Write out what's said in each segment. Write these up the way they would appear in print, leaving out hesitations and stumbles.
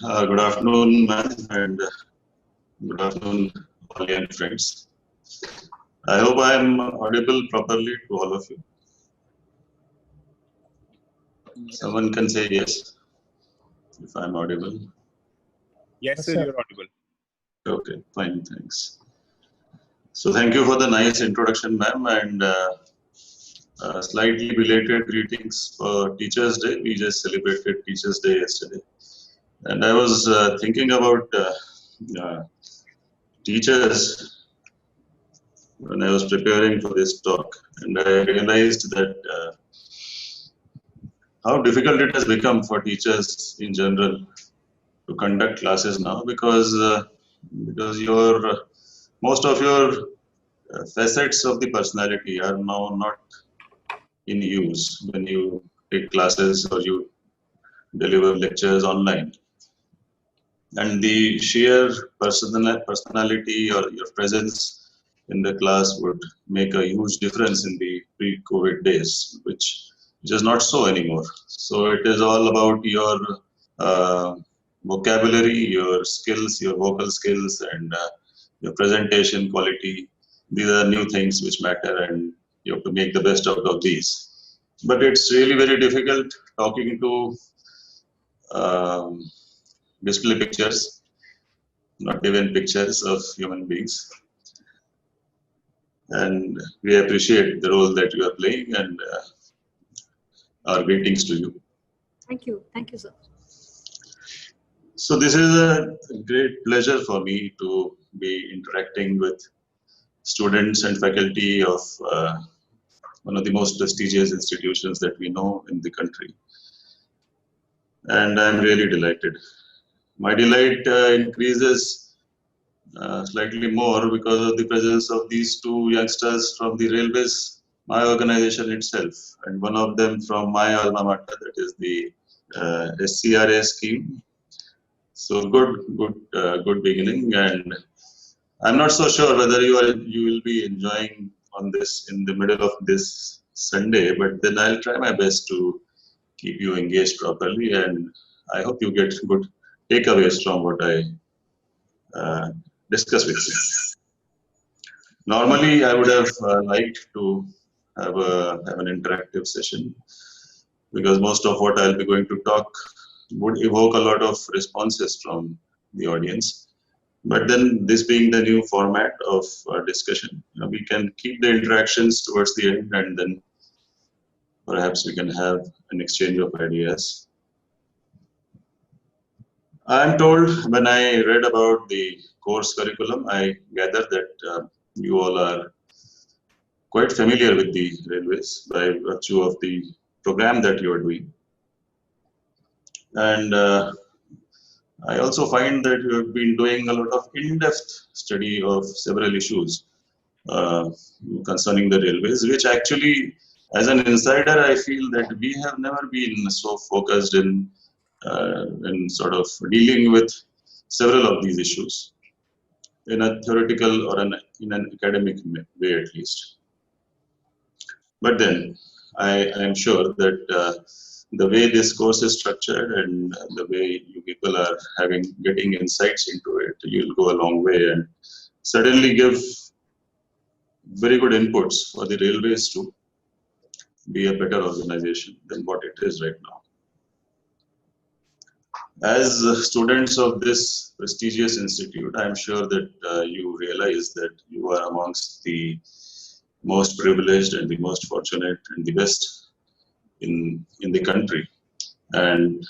Good afternoon, ma'am, and good afternoon, all young friends. I hope I am audible properly to all of you. Someone can say yes, if I am audible. Yes, sir, you're audible. Okay, fine, thanks. So thank you for the nice introduction, ma'am, and slightly belated greetings for Teachers' Day. We just celebrated Teachers' Day yesterday. And I was thinking about teachers when I was preparing for this talk, and I realized that how difficult it has become for teachers in general to conduct classes now, because your most of your facets of the personality are now not in use when you take classes or you deliver lectures online. And the sheer personality or your presence in the class would make a huge difference in the pre-COVID days, which is not so anymore. So it is all about your vocabulary, your skills, your vocal skills, and your presentation quality. These are new things which matter, and you have to make the best out of these. But it's really very difficult talking to display pictures, not even pictures of human beings. And we appreciate the role that you are playing, and our greetings to you. Thank you, sir. So this is a great pleasure for me to be interacting with students and faculty of one of the most prestigious institutions that we know in the country. And I'm really delighted. My delight increases slightly more because of the presence of these two youngsters from the railways, my organization itself, and one of them from my alma mater, that is the SCRA scheme. So good beginning, and I'm not so sure whether you will be enjoying on this in the middle of this Sunday, but then I'll try my best to keep you engaged properly, and I hope you get good takeaways from what I discuss with you. Normally, I would have liked to have an interactive session, because most of what I'll be going to talk would evoke a lot of responses from the audience. But then, this being the new format of discussion, we can keep the interactions towards the end, and then perhaps we can have an exchange of ideas. I'm told, when I read about the course curriculum, I gather that you all are quite familiar with the railways by virtue of the program that you are doing. And I also find that you have been doing a lot of in-depth study of several issues concerning the railways, which actually, as an insider, I feel that we have never been so focused in sort of dealing with several of these issues in a theoretical or in an academic way, at least. But then, I am sure that the way this course is structured and the way you people are getting insights into it, you'll go a long way and certainly give very good inputs for the railways to be a better organization than what it is right now. As students of this prestigious institute, I'm sure that you realize that you are amongst the most privileged and the most fortunate and the best in the country. And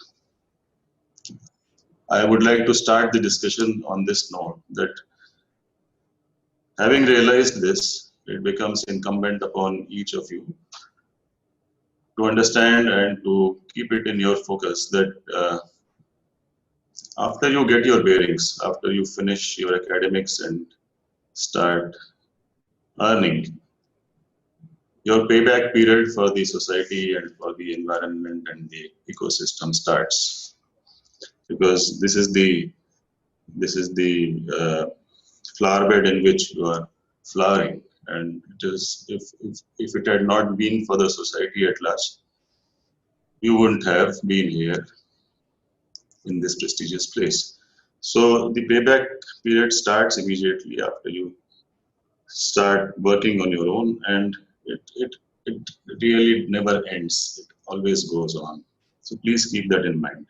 I would like to start the discussion on this note, that having realized this, it becomes incumbent upon each of you to understand and to keep it in your focus that after you get your bearings, after you finish your academics and start earning, your payback period for the society and for the environment and the ecosystem starts, because this is the flower bed in which you are flowering, and it is if it had not been for the society at large, you wouldn't have been here. in this prestigious place. So the payback period starts immediately after you start working on your own, and it really never ends. It always goes on. So please keep that in mind.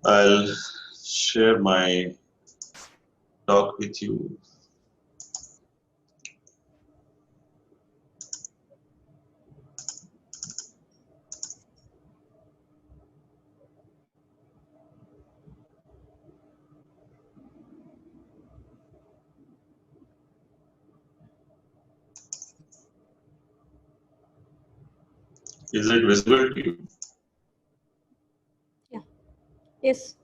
I'll share my talk with you. Is it visible to you? Yeah. Yes.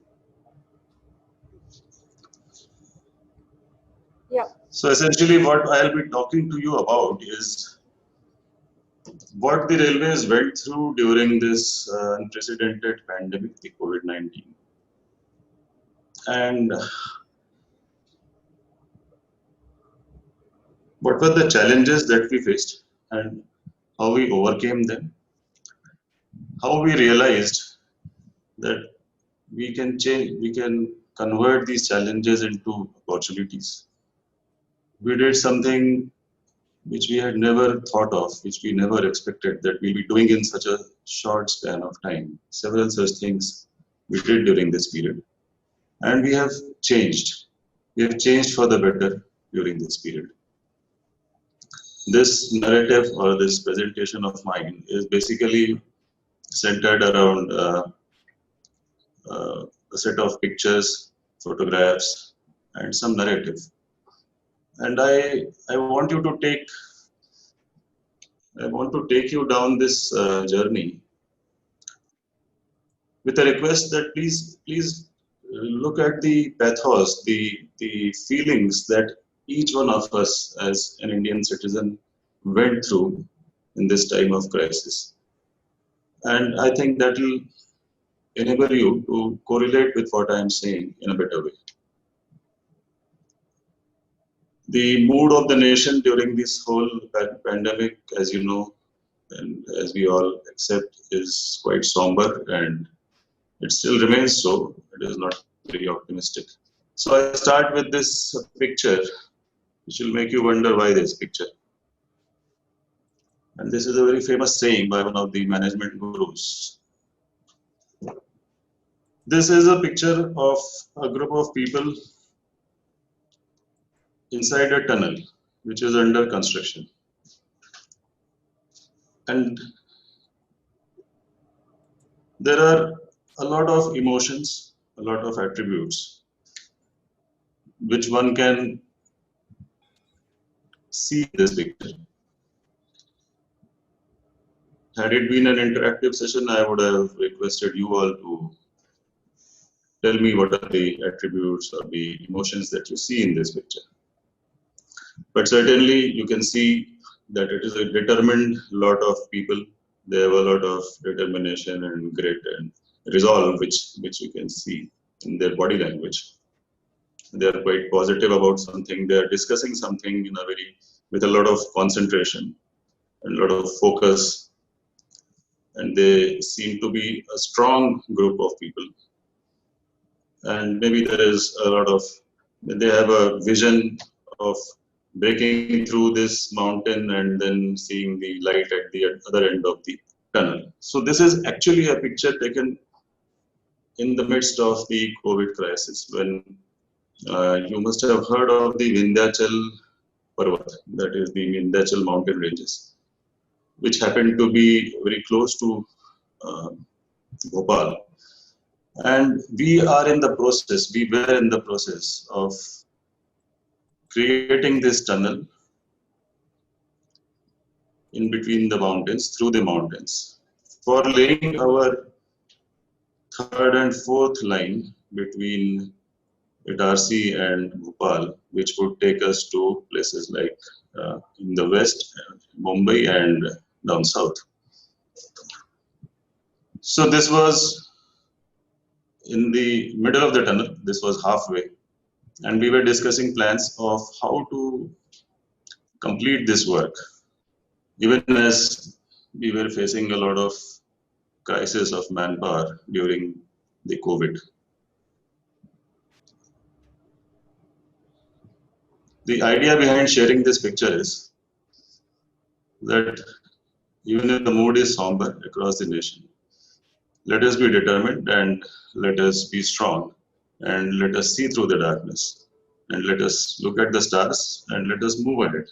Yeah. So essentially what I'll be talking to you about is what the railways went through during this unprecedented pandemic, the COVID-19. And what were the challenges that we faced and how we overcame them, how we realized that we can change, we can convert these challenges into opportunities. We did something which we had never thought of, which we never expected that we'll be doing in such a short span of time. Several such things we did during this period. And we have changed. We have changed for the better during this period. This narrative or this presentation of mine is basically centered around a set of pictures, photographs, and some narrative. And I want to take you down this journey with a request that please look at the pathos, the feelings that each one of us as an Indian citizen went through in this time of crisis. And I think that will enable you to correlate with what I am saying in a better way. The mood of the nation during this whole pandemic, as you know, and as we all accept, is quite somber, and it still remains so. It is not very optimistic. So I start with this picture, which will make you wonder why this picture. And this is a very famous saying by one of the management gurus. This is a picture of a group of people inside a tunnel, which is under construction. And there are a lot of emotions, a lot of attributes, which one can see in this picture. Had it been an interactive session, I would have requested you all to tell me what are the attributes or the emotions that you see in this picture. But certainly you can see that it is a determined lot of people. They have a lot of determination and grit and resolve, which you can see in their body language. They are quite positive about something. They are discussing something in a with a lot of concentration and a lot of focus. And they seem to be a strong group of people. And maybe there is they have a vision of breaking through this mountain and then seeing the light at the other end of the tunnel. So this is actually a picture taken in the midst of the COVID crisis, when you must have heard of the Vindhyachal Parvat, that is the Vindhyachal mountain ranges, which happened to be very close to Bhopal. And we were in the process of creating this tunnel in between the mountains, through the mountains, for laying our third and fourth line between Itarsi and Bhopal, which would take us to places like in the west, Mumbai, and down south. So this was in the middle of the tunnel. This was halfway, and we were discussing plans of how to complete this work, even as we were facing a lot of crisis of manpower during the COVID. The idea behind sharing this picture is that even if the mood is somber across the nation, let us be determined and let us be strong and let us see through the darkness and let us look at the stars and let us move ahead.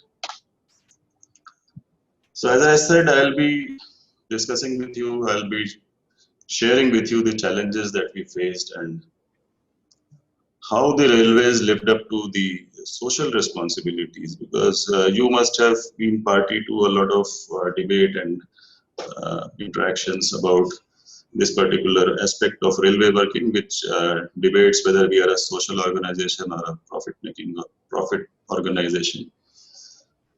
So as I said, I'll be discussing with you, I'll be sharing with you the challenges that we faced and how the railways lived up to the social responsibilities, because you must have been party to a lot of debate and interactions about this particular aspect of railway working, which debates whether we are a social organization or a profit organization.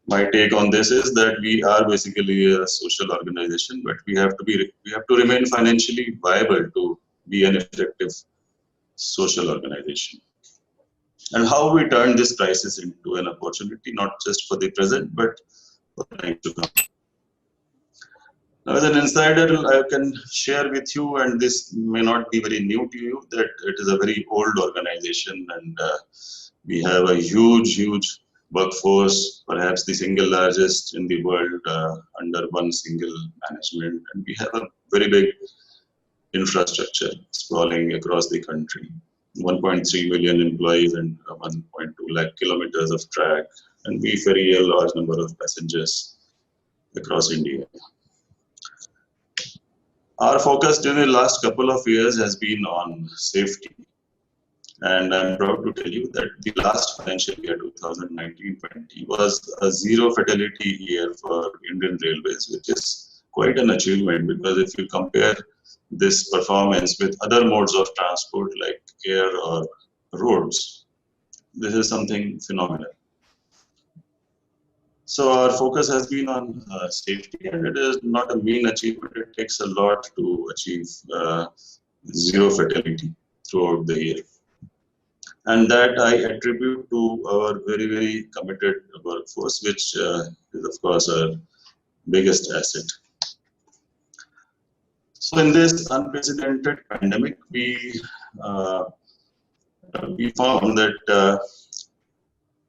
My take on this is that we are basically a social organization, but we have to remain financially viable to be an effective social organization. And how we turn this crisis into an opportunity, not just for the present, but for the time to come. Now, as an insider, I can share with you, and this may not be very new to you, that it is a very old organization, and we have a huge workforce, perhaps the single largest in the world under one single management, and we have a very big infrastructure sprawling across the country. 1.3 million employees and 1.2 lakh kilometers of track, and we ferry a large number of passengers across India. Our focus during the last couple of years has been on safety, and I'm proud to tell you that the last financial year 2019-20 was a zero fatality year for Indian Railways, which is quite an achievement, because if you compare this performance with other modes of transport like air or roads, this is something phenomenal. So our focus has been on safety, and it is not a mean achievement. It takes a lot to achieve zero fatality throughout the year. And that I attribute to our very committed workforce, which is of course our biggest asset. So in this unprecedented pandemic, we found that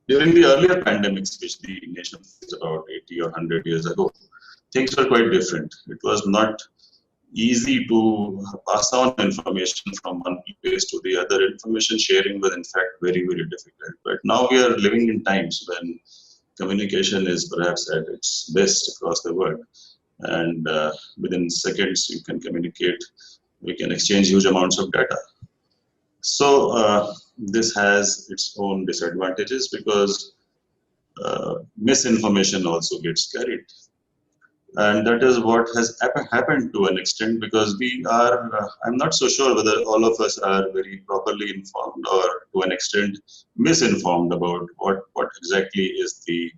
during the earlier pandemics, which the nation faced about 80 or 100 years ago, things were quite different. It was not easy to pass on information from one place to the other. Information sharing was in fact very difficult. But now we are living in times when communication is perhaps at its best across the world. And within seconds you can communicate, we can exchange huge amounts of data. So this has its own disadvantages, because misinformation also gets carried. And that is what has happened to an extent, because we are, I'm not so sure whether all of us are very properly informed or to an extent misinformed about what exactly is the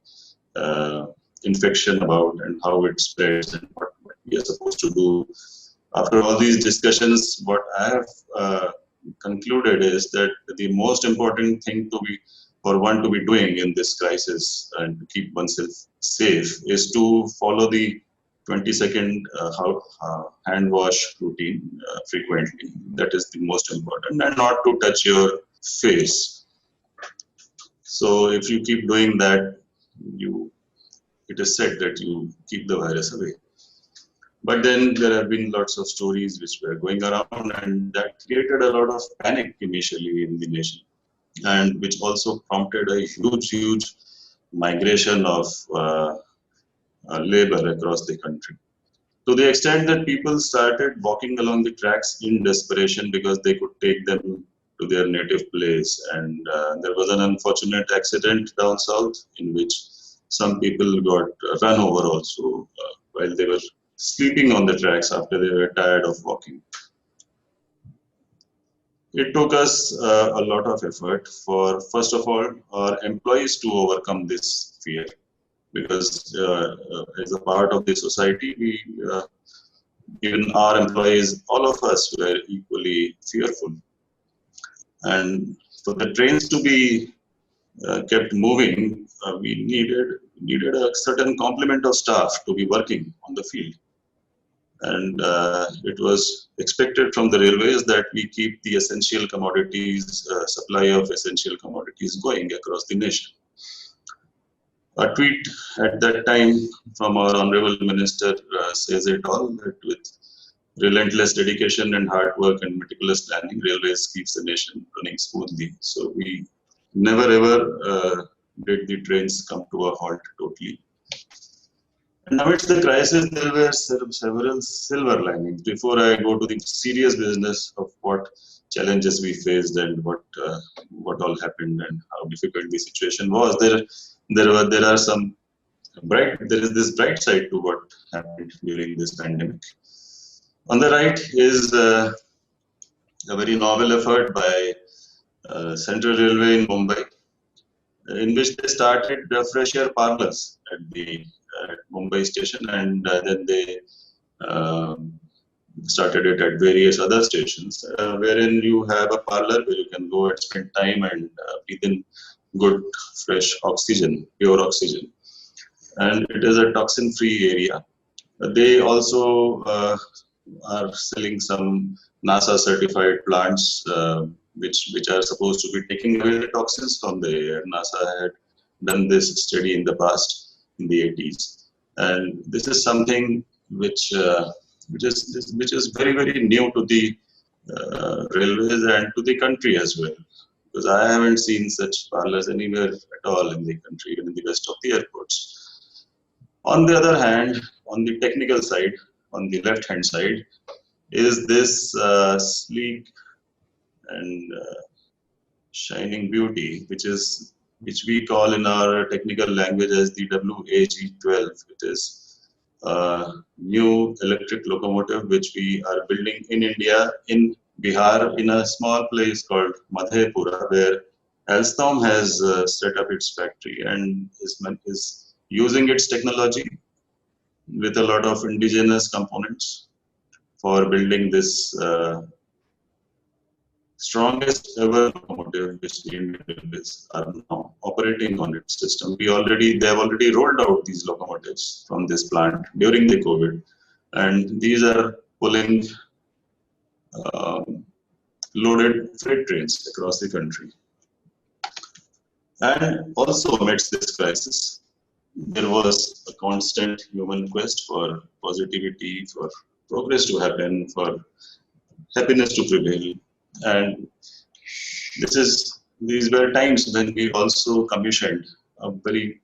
infection about and how it spreads and what we are supposed to do. After all these discussions, what I have concluded is that the most important thing for one to be doing in this crisis and to keep oneself safe is to follow the 20-second hand wash routine frequently. That is the most important, and not to touch your face. So if you keep doing that, it is said that you keep the virus away. But then there have been lots of stories which were going around, and that created a lot of panic initially in the nation, and which also prompted a huge migration of labor across the country. To the extent that people started walking along the tracks in desperation because they could take them to their native place. And there was an unfortunate accident down south in which some people got run over also while they were sleeping on the tracks after they were tired of walking. It took us a lot of effort for, first of all, our employees to overcome this fear, because as a part of the society, even our employees, all of us were equally fearful. And for the trains to be kept moving, we needed a certain complement of staff to be working on the field. And it was expected from the railways that we keep the essential commodities, supply of essential commodities going across the nation. A tweet at that time from our Honorable Minister says it all, that with relentless dedication and hard work and meticulous planning, railways keeps the nation running smoothly. So we never ever did the trains come to a halt totally. And amidst the crisis, there were several silver linings. Before I go to the serious business of what challenges we faced and what all happened and how difficult the situation was, there are some there is this bright side to what happened during this pandemic. On the right is a very novel effort by Central Railway in Mumbai, in which they started fresh air parlors at Mumbai station, and then they started it at various other stations, wherein you have a parlor where you can go and spend time and breathe in good, fresh oxygen, pure oxygen. And it is a toxin-free area. They also are selling some NASA-certified plants, which are supposed to be taking away the toxins from the air. NASA had done this study in the past, in the 80s, and this is something which is very, very new to the railways and to the country as well, because I haven't seen such parlors anywhere at all in the country, even in the west of the airports. On the other hand, on the technical side, on the left-hand side, is this sleek and shining beauty, which we call in our technical language as the WAG-12. It is a new electric locomotive which we are building in India, in Bihar, in a small place called Madhepura, where Alstom has set up its factory and is using its technology with a lot of indigenous components for building this strongest ever locomotive which the Indian Railways are now operating on its system. They have already rolled out these locomotives from this plant during the COVID, and these are pulling loaded freight trains across the country. And also amidst this crisis, there was a constant human quest for positivity, for progress to happen, for happiness to prevail. And these were times when we also commissioned a very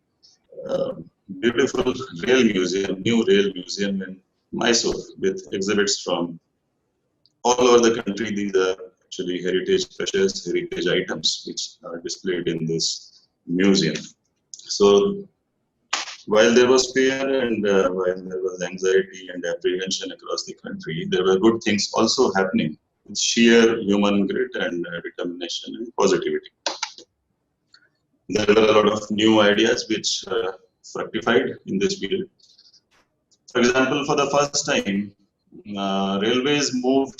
beautiful new rail museum in Mysore with exhibits from all over the country. These are actually precious heritage items which are displayed in this museum. So while there was fear and while there was anxiety and apprehension across the country, there were good things also happening with sheer human grit and determination and positivity. There were a lot of new ideas which fructified in this period. For example, for the first time, railways moved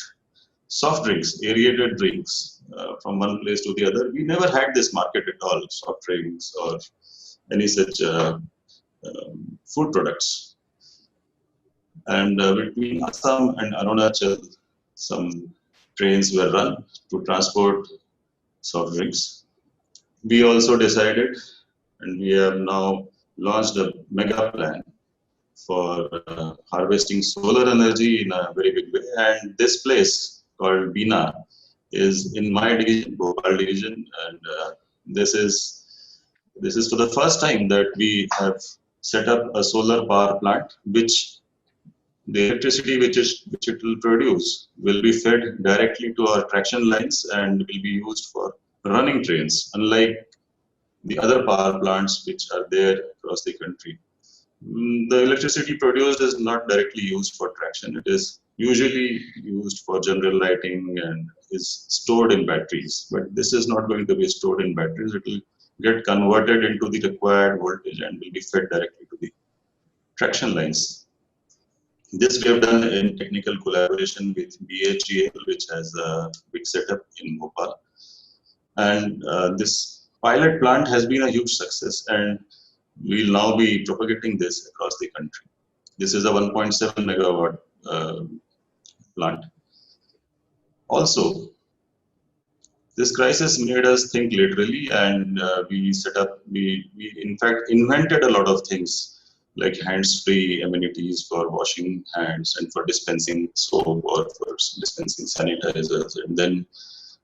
soft drinks, aerated drinks, from one place to the other. We never had this market at all, soft drinks or any such food products. And between Assam and Arunachal, some trains were run to transport soft drinks. We also decided, and we have now launched a mega plan for harvesting solar energy in a very big way. And this place called Bina is in my division, Bhopal division, and this is for the first time that we have set up a solar power plant, which the electricity which it will produce will be fed directly to our traction lines and will be used for running trains, unlike the other power plants which are there across the country. The electricity produced is not directly used for traction. It is usually used for general lighting and is stored in batteries. But this is not going to be stored in batteries. It will get converted into the required voltage and will be fed directly to the traction lines. This we have done in technical collaboration with BHEL, which has a big setup in Bhopal. And this pilot plant has been a huge success, and we'll now be propagating this across the country. This is a 1.7 megawatt plant. Also, this crisis made us think literally, and we in fact invented a lot of things like hands-free amenities for washing hands and for dispensing soap or for dispensing sanitizers. And then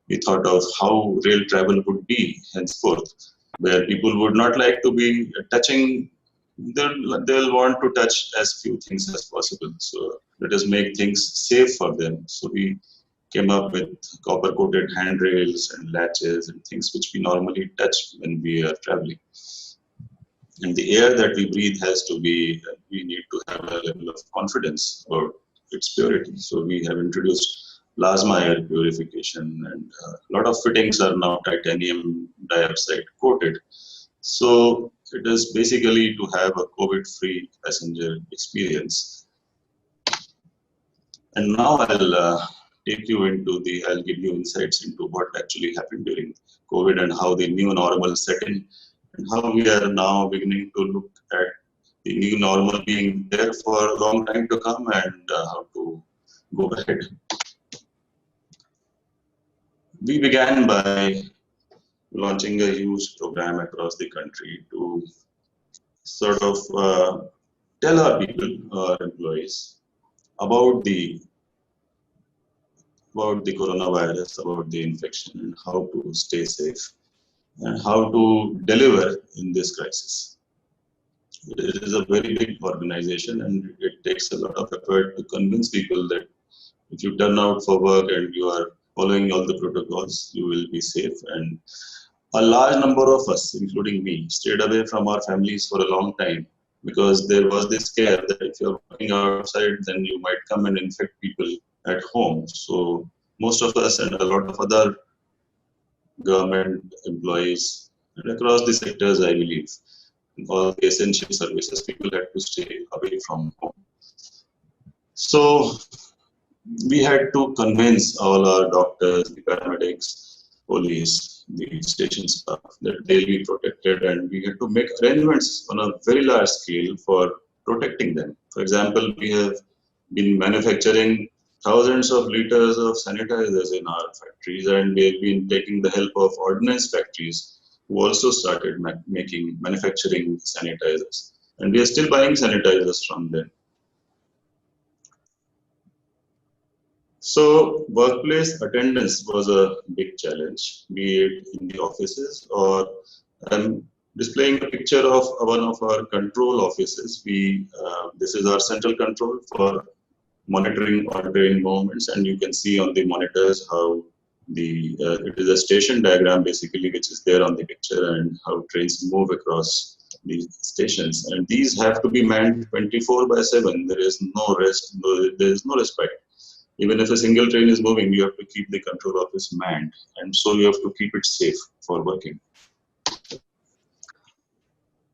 we thought of how rail travel would be henceforth, where people would not like to be touching, they'll want to touch as few things as possible. So let us make things safe for them. So we came up with copper-coated handrails and latches and things which we normally touch when we are traveling. And the air that we breathe has to be, we need to have a level of confidence about its purity. So we have introduced plasma air purification, and a lot of fittings are now titanium dioxide coated. So it is basically to have a COVID-free passenger experience. And now I'll I'll give you insights into what actually happened during COVID and how the new normal set in, and how we are now beginning to look at the new normal being there for a long time to come, and how to go ahead. We began by launching a huge program across the country to sort of tell our people, our employees, about the coronavirus, about the infection, and how to stay safe, and how to deliver in this crisis. It is a very big organization, and it takes a lot of effort to convince people that if you turn out for work and you are following all the protocols, you will be safe. And a large number of us, including me, stayed away from our families for a long time, because there was this scare that if you're working outside, then you might come and infect people at home. So most of us and a lot of other government employees and across the sectors, I believe, all the essential services, people had to stay away from home. So we had to convince all our doctors, the paramedics, police, the station staff that they'll be protected, and we had to make arrangements on a very large scale for protecting them. For example, we have been manufacturing thousands of liters of sanitizers in our factories, and we have been taking the help of ordnance factories who also started manufacturing sanitizers. And we are still buying sanitizers from them. So workplace attendance was a big challenge, be it in the offices, or I'm displaying a picture of one of our control offices. This is our central control for monitoring all train movements, and you can see on the monitors how it is a station diagram basically, which is there on the picture, and how trains move across these stations. And these have to be manned 24/7. There is no rest, there is no respite. Even if a single train is moving, you have to keep the control office manned, and so you have to keep it safe for working.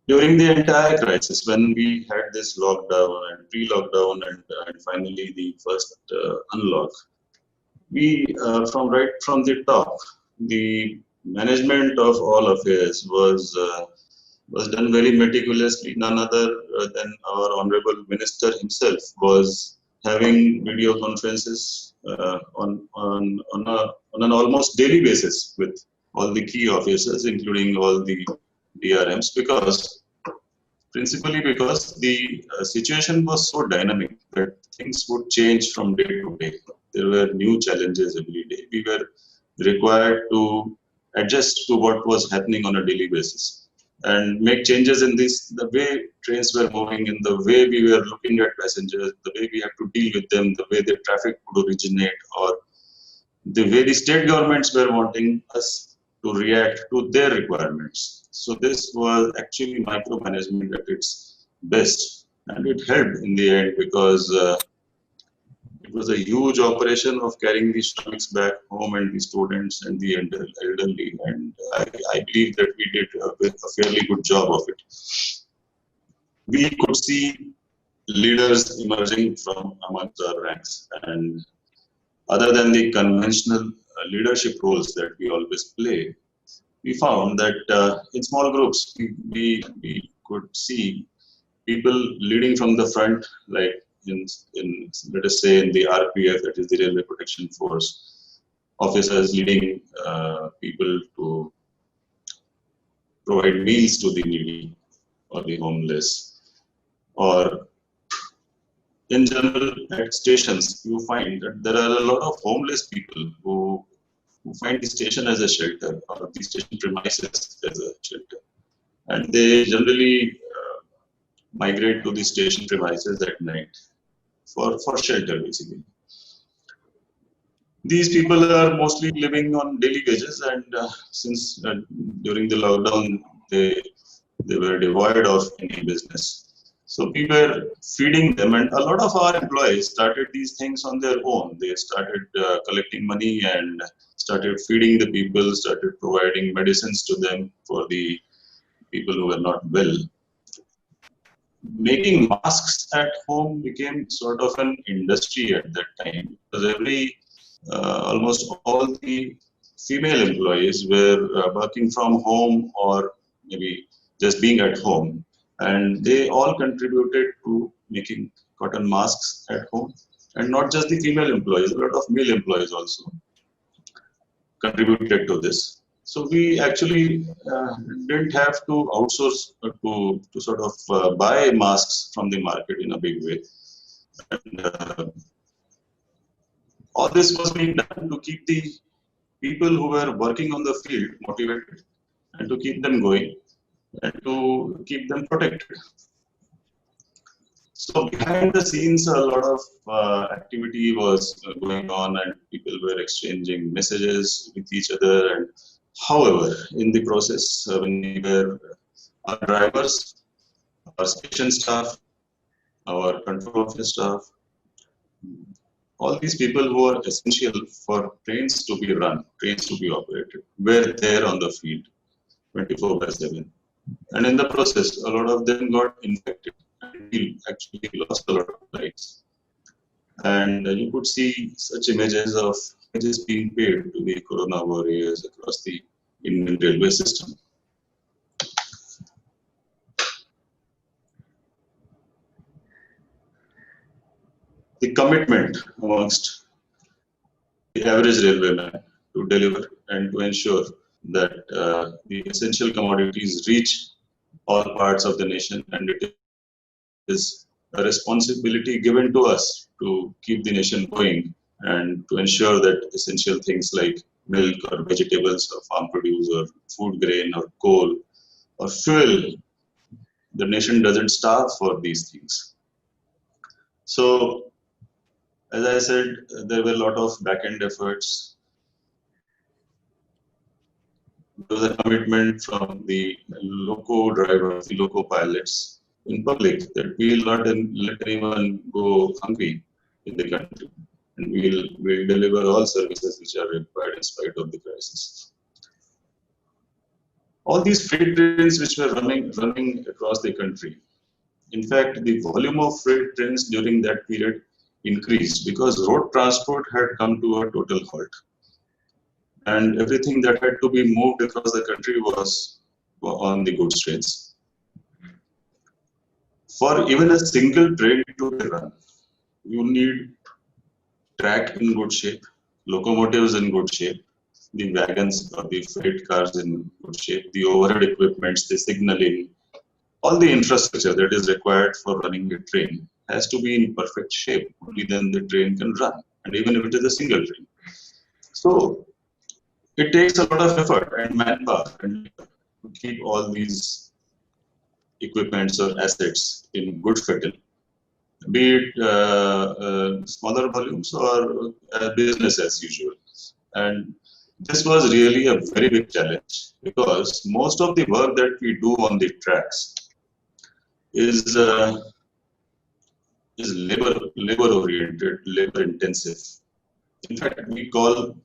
During the entire crisis, when we had this lockdown and pre-lockdown and finally the first unlock, we right from the top, the management of all affairs was done very meticulously. None other than our honorable minister himself was having video conferences on an almost daily basis with all the key officers, including all the DRMs, principally because the situation was so dynamic that things would change from day to day. There were new challenges every day. We were required to adjust to what was happening on a daily basis and make changes in the way trains were moving, in the way we were looking at passengers, the way we had to deal with them, the way the traffic would originate, or the way the state governments were wanting us to react to their requirements. So this was actually micromanagement at its best, and it helped in the end, because it was a huge operation of carrying the stomachs back home and the students and the elderly, and I believe that we did a fairly good job of it. We could see leaders emerging from amongst our ranks, and other than the conventional leadership roles that we always play, we found that in small groups we could see people leading from the front, like in let us say in the RPF, that is the Railway Protection Force, officers leading people to provide meals to the needy or the homeless, or in general at stations you find that there are a lot of homeless people who find the station as a shelter or the station premises as a shelter, and they generally migrate to the station premises at night for shelter basically. These people are mostly living on daily wages, and since during the lockdown they were devoid of any business. So we were feeding them, and a lot of our employees started these things on their own. They started collecting money and started feeding the people, started providing medicines to them for the people who were not well. Making masks at home became sort of an industry at that time, because almost all the female employees were working from home or maybe just being at home, and they all contributed to making cotton masks at home. And not just the female employees, a lot of male employees also contributed to this. So we actually didn't have to outsource to sort of buy masks from the market in a big way. And all this was being done to keep the people who were working on the field motivated, and to keep them going, and to keep them protected. So behind the scenes, a lot of activity was going on, and people were exchanging messages with each other. And however, in the process, when we were our drivers, our station staff, our control office staff, all these people who are essential for trains to be run, trains to be operated, were there on the field 24/7. And in the process, a lot of them got infected, and we actually lost a lot of lives. And you could see such images of images being paid to the corona warriors across the Indian railway system. The commitment amongst the average railwayman to deliver and to ensure that the essential commodities reach all parts of the nation, and it is a responsibility given to us to keep the nation going and to ensure that essential things like milk or vegetables or farm produce or food grain or coal or fuel, the nation doesn't starve for these things. So, as I said, there were a lot of back-end efforts. There was a commitment from the loco drivers, the loco pilots in public, that we will not let anyone go hungry in the country, and we'll deliver all services which are required in spite of the crisis. All these freight trains which were running across the country, in fact, the volume of freight trains during that period increased because road transport had come to a total halt, and everything that had to be moved across the country was on the goods trains. For even a single train to be run, you need track in good shape, locomotives in good shape, the wagons or the freight cars in good shape, the overhead equipments, the signaling, all the infrastructure that is required for running a train has to be in perfect shape. Only then the train can run, and even if it is a single train. So it takes a lot of effort and manpower to keep all these equipments or assets in good fettle, be it smaller volumes or business as usual. And this was really a very big challenge, because most of the work that we do on the tracks is labor oriented, labor intensive. In fact, we call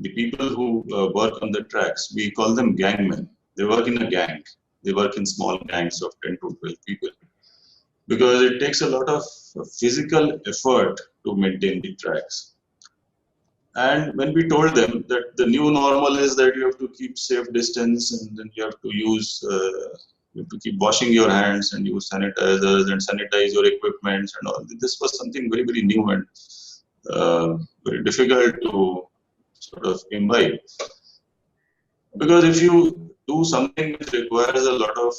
the people who work on the tracks, we call them gangmen. They work in a gang. They work in small gangs of 10 to 12 people, because it takes a lot of physical effort to maintain the tracks. And when we told them that the new normal is that you have to keep safe distance, and then you have to use You have to keep washing your hands and use sanitizers and sanitize your equipment and all. This was something very, very new and very difficult to sort of imbibe. Because if you do something which requires a lot of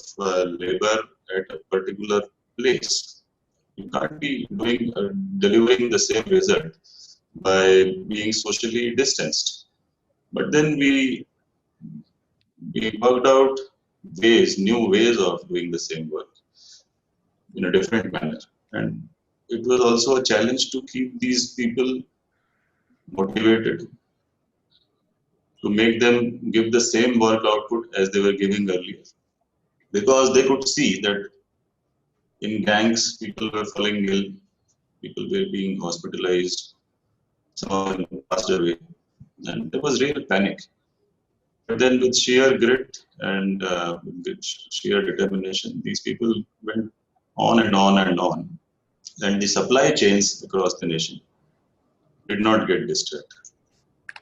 labor at a particular place, you can't be delivering the same result by being socially distanced. But then we worked out new ways of doing the same work in a different manner. And it was also a challenge to keep these people motivated, to make them give the same work output as they were giving earlier. Because they could see that in gangs, people were falling ill, people were being hospitalized, some of them passed away, and there was real panic. But then with sheer grit and with sheer determination, these people went on and on and on. And the supply chains across the nation did not get disturbed.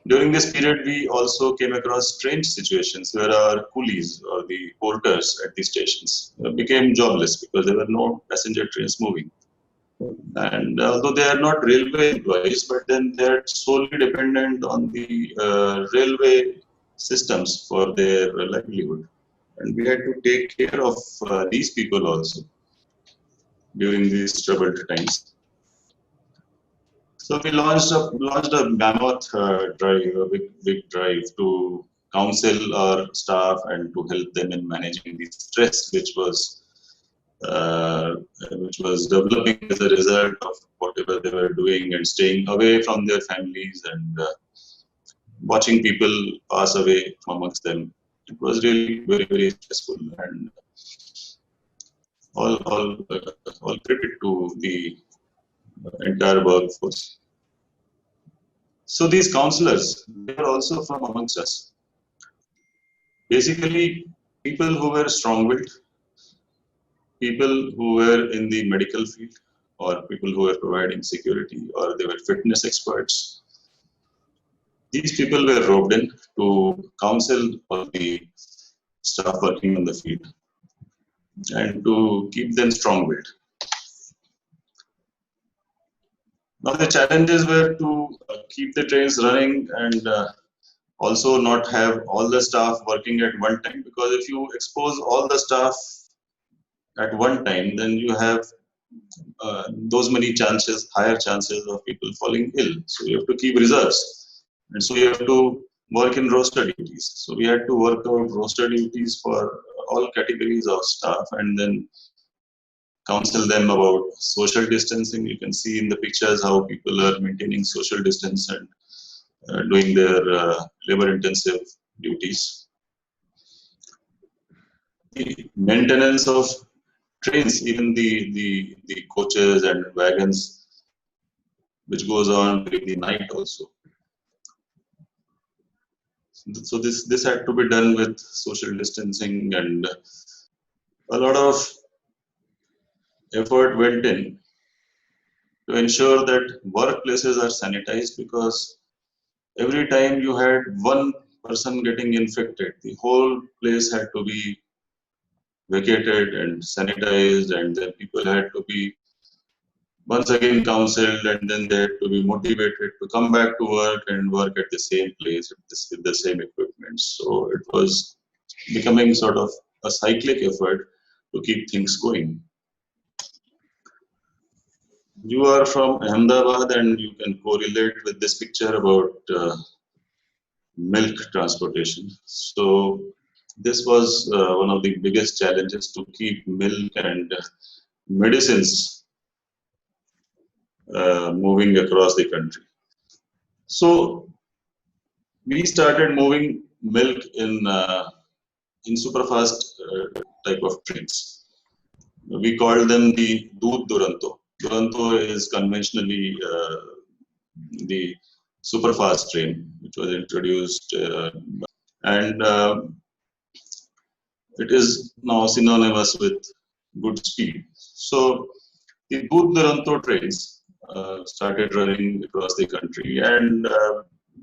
During this period, we also came across strange situations where our coolies or the porters at the stations became jobless because there were no passenger trains moving. And although they are not railway employees, but then they are solely dependent on the railway systems for their livelihood. And we had to take care of these people also during these troubled times. So we launched a mammoth drive, a big drive to counsel our staff and to help them in managing the stress which was developing as a result of whatever they were doing and staying away from their families and watching people pass away from amongst them. It was really very, very stressful, and all credit to the entire workforce. So these counselors, they are also from amongst us. Basically, people who were strong-willed, people who were in the medical field, or people who were providing security, or they were fitness experts. These people were roped in to counsel all the staff working on the field and to keep them strong-willed. Now the challenges were to keep the trains running and also not have all the staff working at one time, because if you expose all the staff at one time, then you have those many higher chances of people falling ill. So you have to keep reserves, and so you have to work in roster duties. So we had to work out roster duties for all categories of staff, and then counsel them about social distancing. You can see in the pictures how people are maintaining social distance and doing their labor-intensive duties. The maintenance of trains, even the coaches and wagons, which goes on during the night also. So this had to be done with social distancing, and a lot of effort went in to ensure that workplaces are sanitized, because every time you had one person getting infected, the whole place had to be vacated and sanitized, and then people had to be once again counseled, and then they had to be motivated to come back to work and work at the same place with the same equipment. So it was becoming sort of a cyclic effort to keep things going. You are from Ahmedabad, and you can correlate with this picture about milk transportation. So this was one of the biggest challenges, to keep milk and medicines moving across the country. So we started moving milk in superfast type of trains. We called them the Doodh Duranto. Duranto is conventionally the superfast train, which was introduced, and it is now synonymous with good speed. So the Doodh Duranto trains started running across the country, and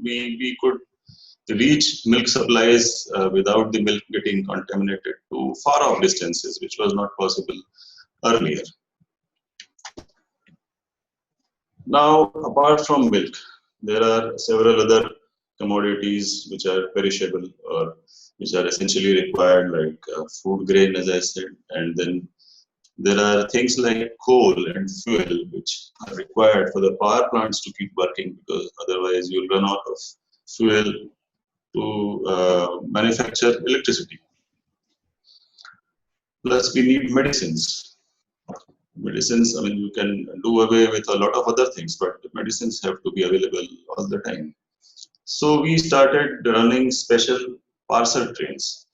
we could reach milk supplies without the milk getting contaminated to far off distances, which was not possible earlier. Now, apart from milk, there are several other commodities which are perishable or which are essentially required, like food grain, as I said, and then there are things like coal and fuel which are required for the power plants to keep working, because otherwise you'll run out of fuel to manufacture electricity. Plus, we need medicines. Medicines, I mean, you can do away with a lot of other things, but medicines have to be available all the time. So we started running special parcel trains,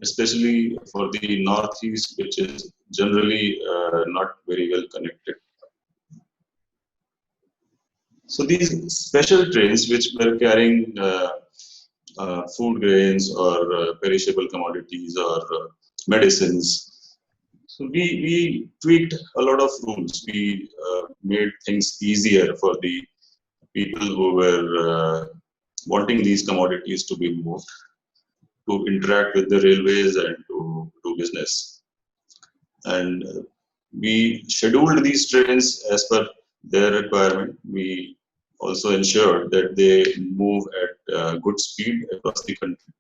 especially for the Northeast, which is generally not very well connected. So these special trains, which were carrying food grains or perishable commodities or medicines, so we tweaked a lot of rules. We made things easier for the people who were wanting these commodities to be moved, to interact with the railways and to do business. And we scheduled these trains as per their requirement. We also ensured that they move at good speed across the country.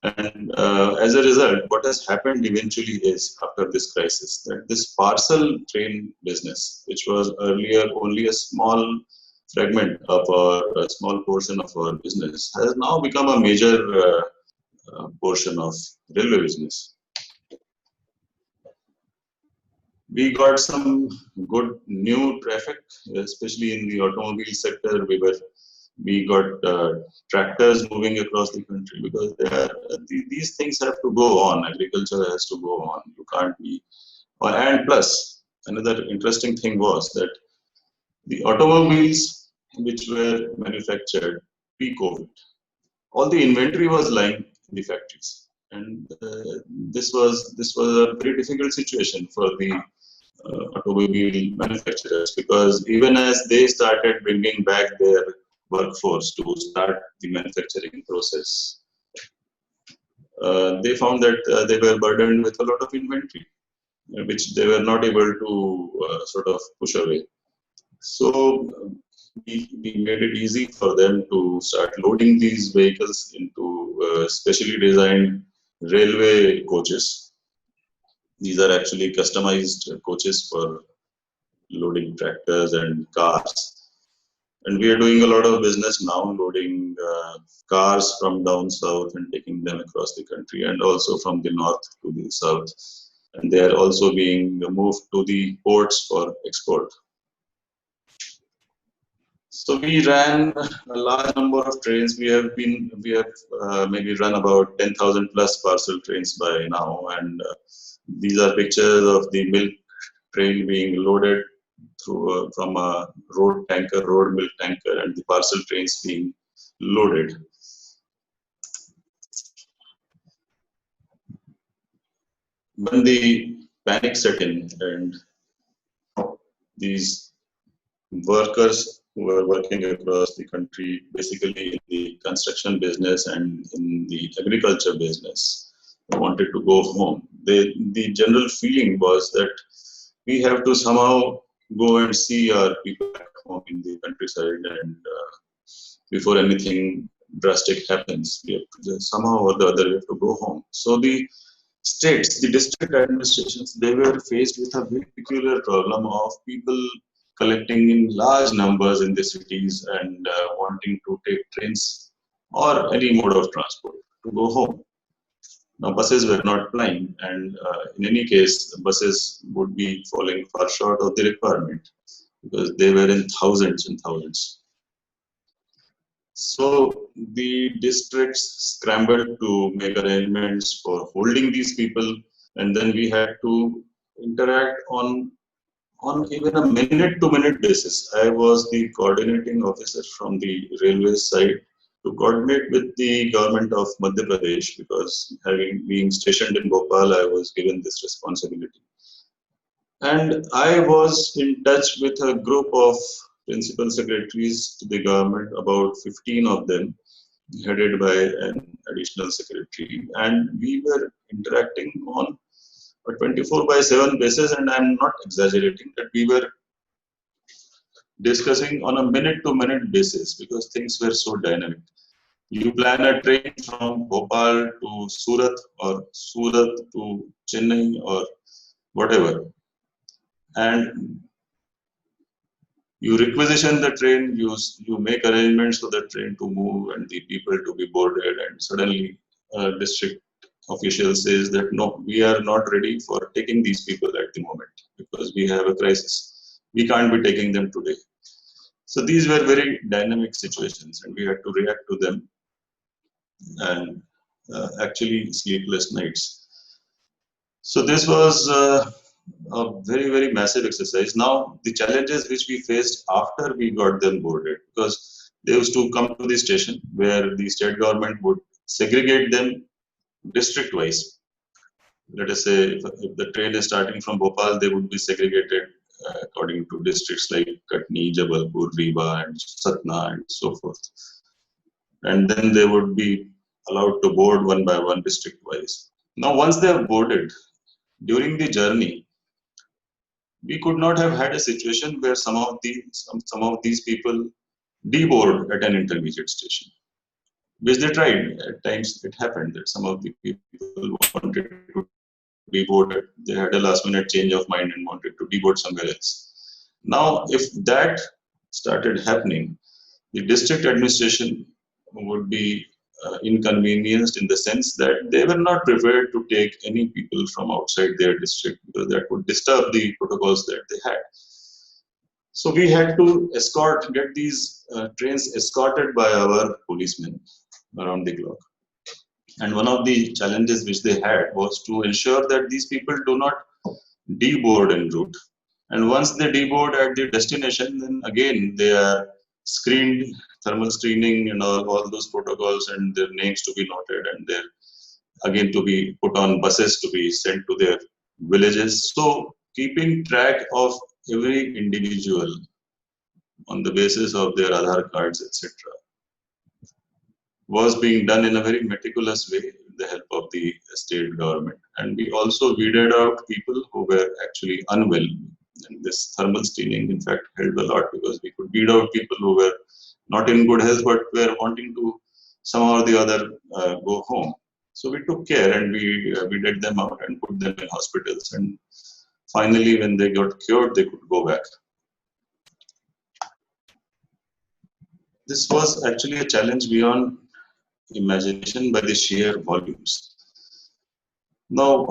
And as a result, what has happened eventually is, after this crisis, that this parcel train business, which was earlier only a small fragment of a small portion of our business, has now become a major portion of railway business. We got some good new traffic, especially in the automobile sector. We got tractors moving across the country, because these things have to go on. Agriculture has to go on. You can't be. And plus, another interesting thing was that the automobiles which were manufactured pre-COVID, all the inventory was lying in the factories, and this was a very difficult situation for the automobile manufacturers, because even as they started bringing back their workforce to start the manufacturing process, they found that they were burdened with a lot of inventory, which they were not able to sort of push away. So we made it easy for them to start loading these vehicles into specially designed railway coaches. These are actually customized coaches for loading tractors and cars. And we are doing a lot of business now, loading cars from down south and taking them across the country, and also from the north to the south. And they are also being moved to the ports for export. So we ran a large number of trains. We have maybe run about 10,000 plus parcel trains by now. And these are pictures of the milk train being loaded through from a road milk tanker, and the parcel trains being loaded. When the panic set in, and these workers who were working across the country, basically in the construction business and in the agriculture business, wanted to go home, the general feeling was that we have to somehow go and see our people back home in the countryside, and before anything drastic happens, we have to somehow or the other we have to go home. So the states, the district administrations, they were faced with a very peculiar problem of people collecting in large numbers in the cities and wanting to take trains or any mode of transport to go home. Now, buses were not plying, and in any case, buses would be falling far short of the requirement, because they were in thousands and thousands. So the districts scrambled to make arrangements for holding these people, and then we had to interact on even a minute-to-minute basis. I was the coordinating officer from the railway side to coordinate with the government of Madhya Pradesh, because being stationed in Bhopal, I was given this responsibility. And I was in touch with a group of principal secretaries to the government, about 15 of them, headed by an additional secretary, and we were interacting on a 24/7 basis, and I'm not exaggerating that we were discussing on a minute-to-minute basis because things were so dynamic. You plan a train from Bhopal to Surat or Surat to Chennai or whatever, and you requisition the train, you make arrangements for the train to move and the people to be boarded, and suddenly a district official says that no, we are not ready for taking these people at the moment because we have a crisis. We can't be taking them today. So these were very dynamic situations and we had to react to them, and actually sleepless nights. So this was a very, very massive exercise. Now, the challenges which we faced after we got them boarded, because they used to come to the station where the state government would segregate them district-wise. Let us say if the train is starting from Bhopal, they would be segregated according to districts like Katni, Jabalpur, Rewa, and Satna, and so forth. And then they would be allowed to board one by one district-wise. Now, once they are boarded, during the journey, we could not have had a situation where some of these people deboard at an intermediate station, which they tried. At times it happened that some of the people wanted to deboard it. They had a last minute change of mind and wanted to deboard somewhere else. Now, if that started happening, the district administration would be inconvenienced in the sense that they were not prepared to take any people from outside their district because that would disturb the protocols that they had. So we had to get these trains escorted by our policemen around the clock. And one of the challenges which they had was to ensure that these people do not deboard en route. And once they deboard at the destination, then again they are screened, thermal screening and all those protocols, and their names to be noted, and they're again to be put on buses to be sent to their villages. So keeping track of every individual on the basis of their Aadhaar cards, etc., was being done in a very meticulous way with the help of the state government. And we also weeded out people who were actually unwell. And this thermal screening, in fact, helped a lot because we could weed out people who were not in good health but were wanting to somehow or the other go home. So we took care and we weeded them out and put them in hospitals. And finally, when they got cured, they could go back. This was actually a challenge beyond imagination by the sheer volumes. Now,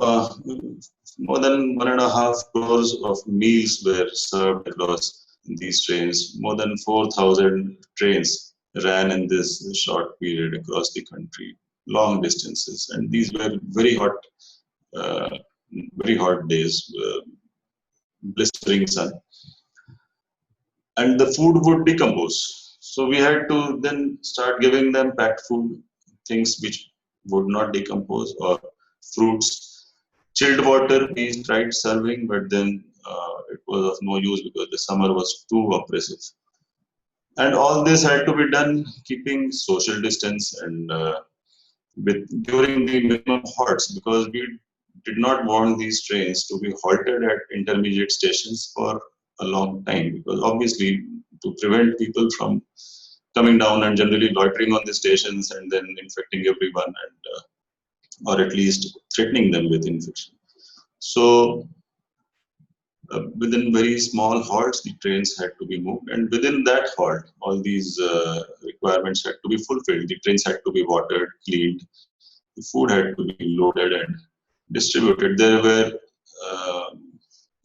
more than 1.5 crores of meals were served across these trains. More than 4,000 trains ran in this short period across the country, long distances, and these were very hot days, blistering sun, and the food would decompose. So we had to then start giving them packed food, things which would not decompose, or fruits. Chilled water we tried serving, but then it was of no use because the summer was too oppressive. And all this had to be done keeping social distance and during the minimum halts, because we did not want these trains to be halted at intermediate stations for a long time, because obviously to prevent people from coming down and generally loitering on the stations and then infecting everyone, and or at least threatening them with infection. So within very small halts, the trains had to be moved, and within that halt, all these requirements had to be fulfilled. The trains had to be watered, cleaned, the food had to be loaded and distributed. There were,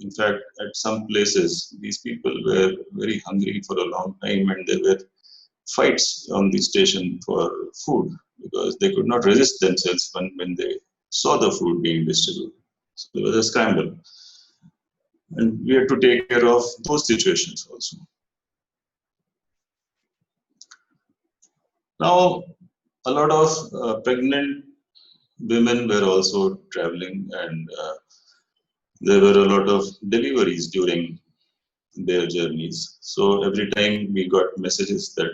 in fact, at some places, these people were very hungry for a long time, and there were fights on the station for food because they could not resist themselves when they saw the food being distributed. So there was a scramble. And we had to take care of those situations also. Now, a lot of pregnant women were also traveling, and there were a lot of deliveries during their journeys. So every time we got messages that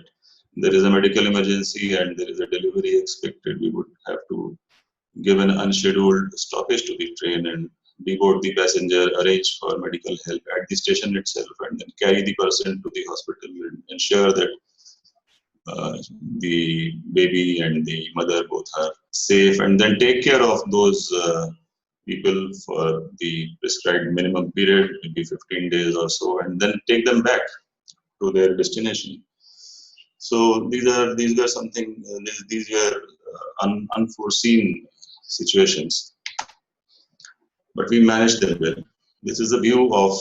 there is a medical emergency and there is a delivery expected, we would have to give an unscheduled stoppage to the train and deboard the passenger, arrange for medical help at the station itself, and then carry the person to the hospital and ensure that the baby and the mother both are safe, and then take care of those people for the prescribed minimum period, maybe 15 days or so, and then take them back to their destination. So these are something, these were unforeseen situations, but we managed them well. This is a view of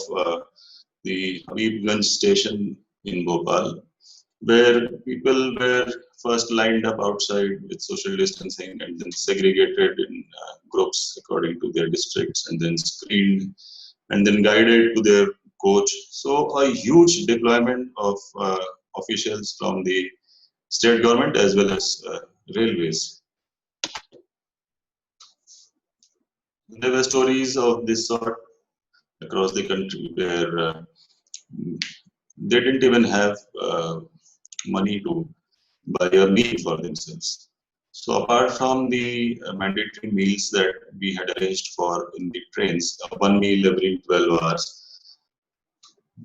the Habibganj station in Bhopal, where people were first lined up outside with social distancing and then segregated in groups according to their districts, and then screened and then guided to their coach. So a huge deployment of officials from the state government as well as railways. There were stories of this sort across the country where they didn't even have money to buy a meal for themselves. So apart from the mandatory meals that we had arranged for in the trains, one meal every 12 hours,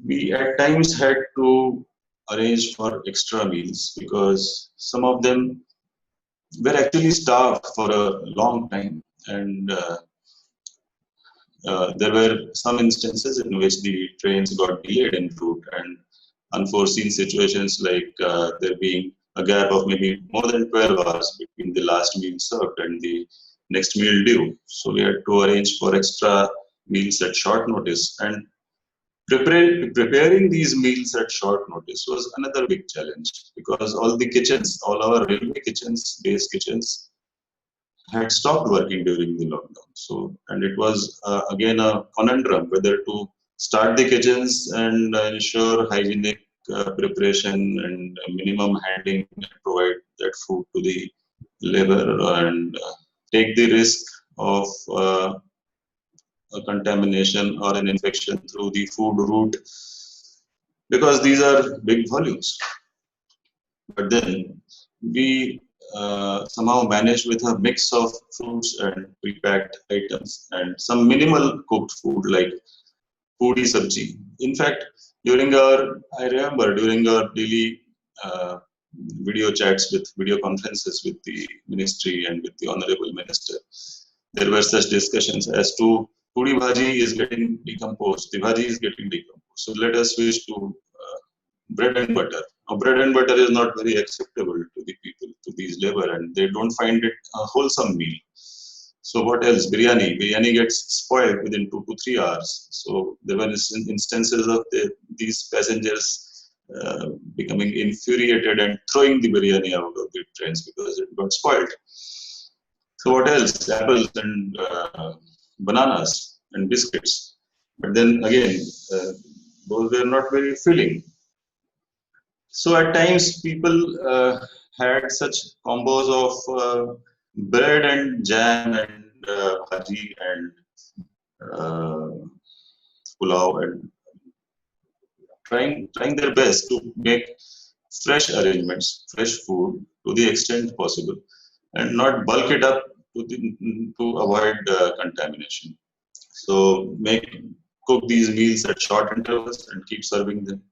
we at times had to arrange for extra meals because some of them were actually starved for a long time, and there were some instances in which the trains got delayed en route, and unforeseen situations like there being a gap of maybe more than 12 hours between the last meal served and the next meal due. So we had to arrange for extra meals at short notice, and preparing these meals at short notice was another big challenge because all the kitchens, all our railway kitchens, base kitchens, had stopped working during the lockdown. So, and it was again a conundrum whether to start the kitchens and ensure hygienic preparation and minimum handling and provide that food to the labor, and take the risk of a contamination or an infection through the food route, because these are big volumes. But then we somehow managed with a mix of fruits and prepacked items and some minimal cooked food like puri sabji. In fact, I remember during our daily video conferences with the ministry and with the honorable minister, there were such discussions as to puri bhaji is getting decomposed, the bhaji is getting decomposed. So let us switch to bread and butter. Now, bread and butter is not very acceptable to the people, to these labor, and they don't find it a wholesome meal. So what else? Biryani. Biryani gets spoiled within 2 to 3 hours. So there were instances of these passengers becoming infuriated and throwing the biryani out of the trains because it got spoiled. So what else? Apples and bananas and biscuits. But then again, those were not very filling. So at times people had such combos of bread and jam and bhaji and pulao, and trying their best to make fresh arrangements, fresh food to the extent possible, and not bulk it up to avoid contamination. So cook these meals at short intervals and keep serving them.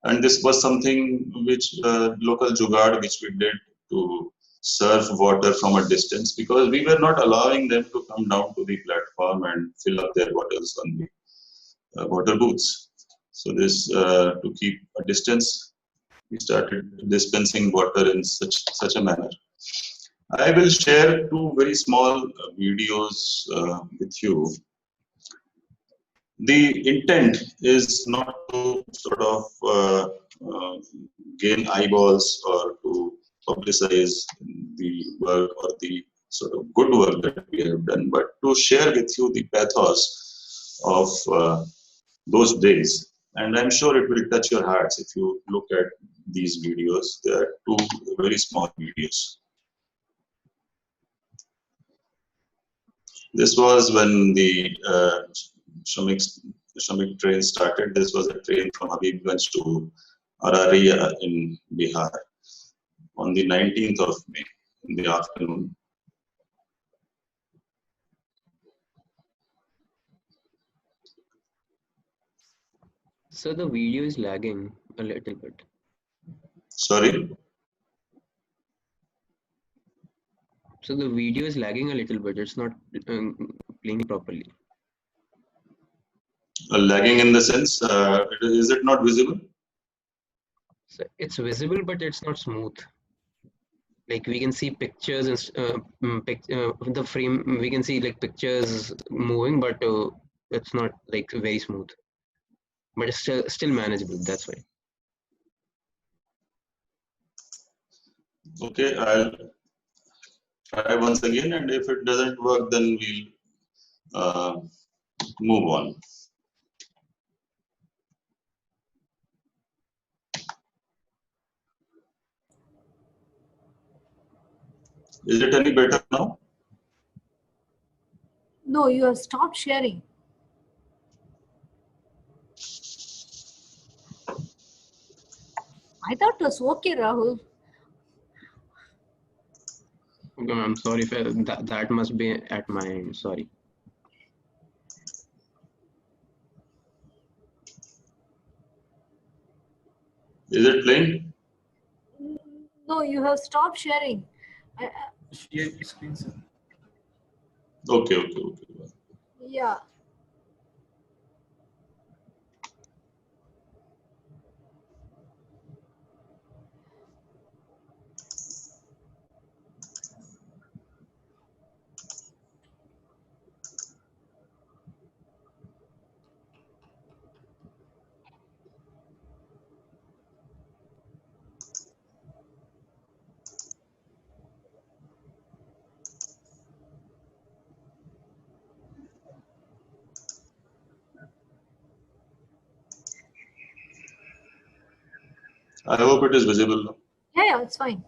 And this was something which local jugaad which we did to serve water from a distance, because we were not allowing them to come down to the platform and fill up their bottles on the water booths. So this to keep a distance, we started dispensing water in such a manner. I will share two very small videos with you. The intent is not to sort of gain eyeballs or to publicize the work or the sort of good work that we have done, but to share with you the pathos of those days. And I'm sure it will touch your hearts if you look at these videos. They are two very small videos. This was when the Shramik train started. This was a train from Habibganj to Araria in Bihar. on the 19th of May in the afternoon. So the video is lagging a little bit. Sorry? So the video is lagging a little bit. It's not playing properly. Lagging in the sense, is it not visible? So it's visible, but it's not smooth. Like we can see pictures and the frame. We can see like pictures moving, but it's not like very smooth. But it's still manageable. That's why. Okay, I'll try once again, and if it doesn't work, then we'll move on. Is it any better now? No, you have stopped sharing. I thought it was okay, Rahul. I'm sorry if that must be at my end. Sorry. Is it playing? No, you have stopped sharing. Share screen, sir. Okay. Yeah. I hope it is visible now. Yeah, it's fine.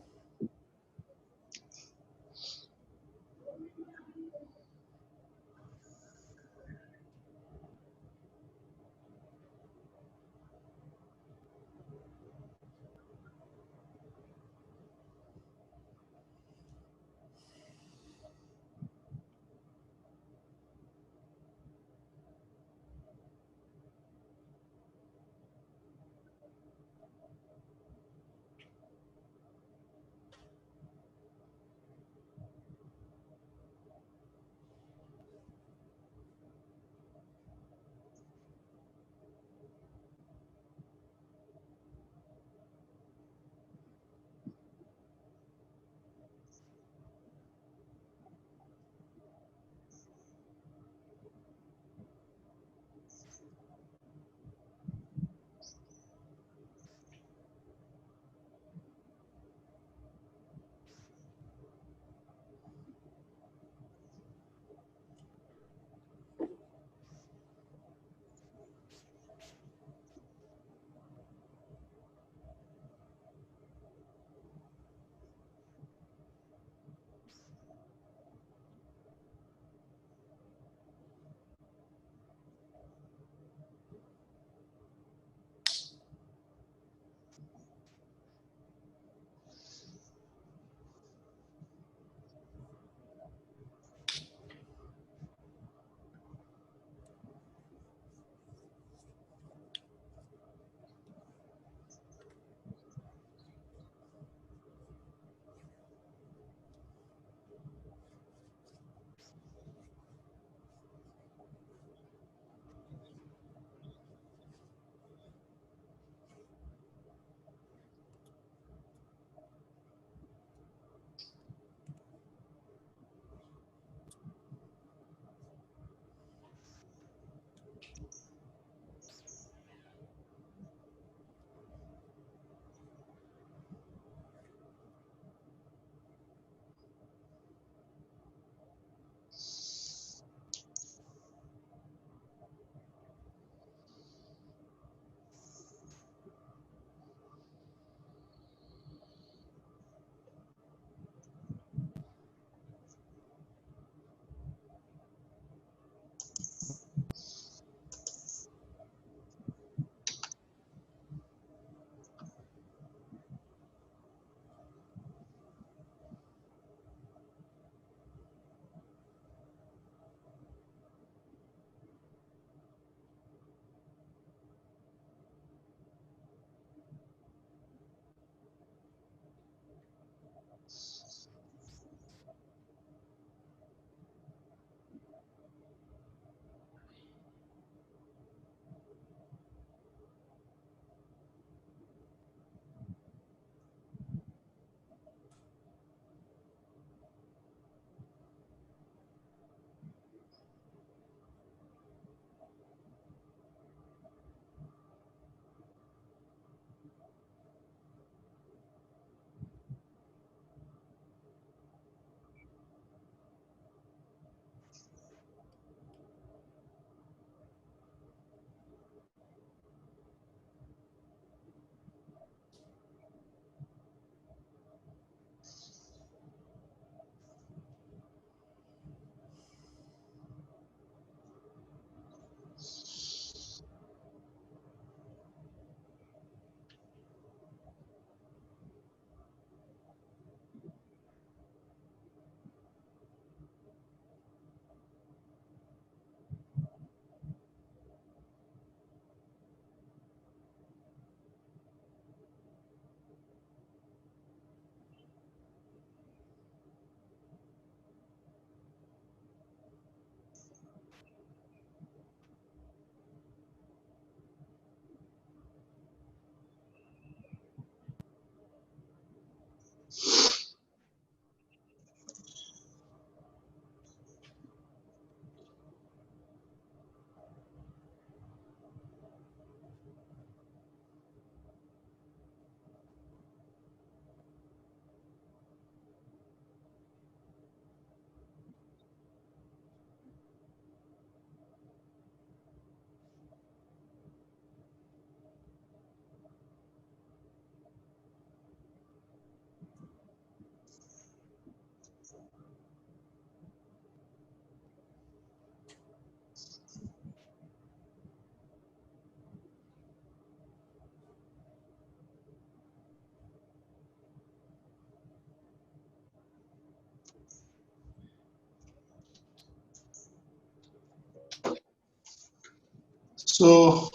So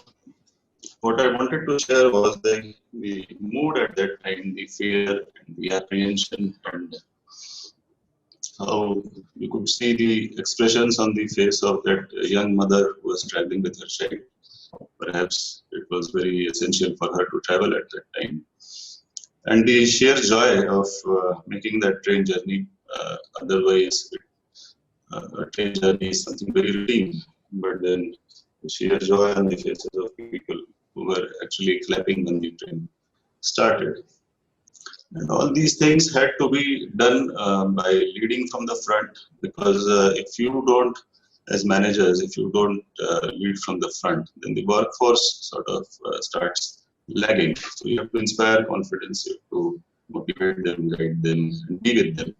what I wanted to share was the mood at that time, the fear and the apprehension, and how you could see the expressions on the face of that young mother who was traveling with her child. Perhaps it was very essential for her to travel at that time. And the sheer joy of making that train journey, otherwise a train journey is something very routine, but then the sheer joy on the faces of people who were actually clapping when the train started. And all these things had to be done by leading from the front, because if you don't, as managers, if you don't lead from the front, then the workforce sort of starts lagging. So you have to inspire confidence, you have to motivate them, guide them, and be with them,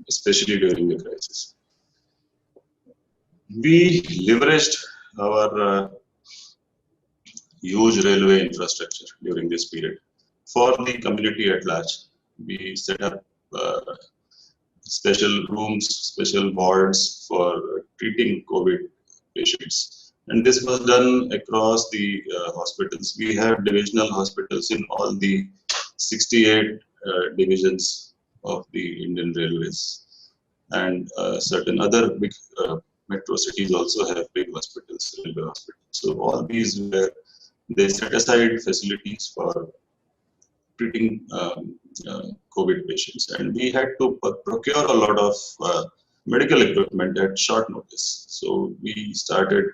especially during the crisis. We leveraged our huge railway infrastructure during this period for the community at large. We set up special rooms, special wards for treating COVID patients. And this was done across the hospitals. We have divisional hospitals in all the 68 divisions of the Indian Railways. And certain other big metro cities also have big hospitals, railway hospitals. So all these were, they set aside facilities for treating COVID patients, and we had to procure a lot of medical equipment at short notice. So we started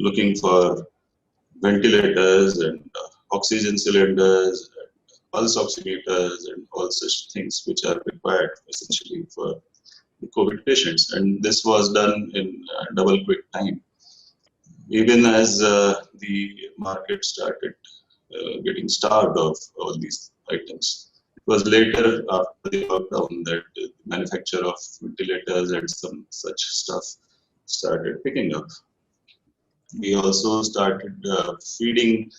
looking for ventilators and oxygen cylinders, and pulse oximeters, and all such things which are required essentially for the COVID patients. And this was done in double quick time. Even as the market started getting starved of all these items. It was later after the lockdown that the manufacture of ventilators and some such stuff started picking up. We also started feeding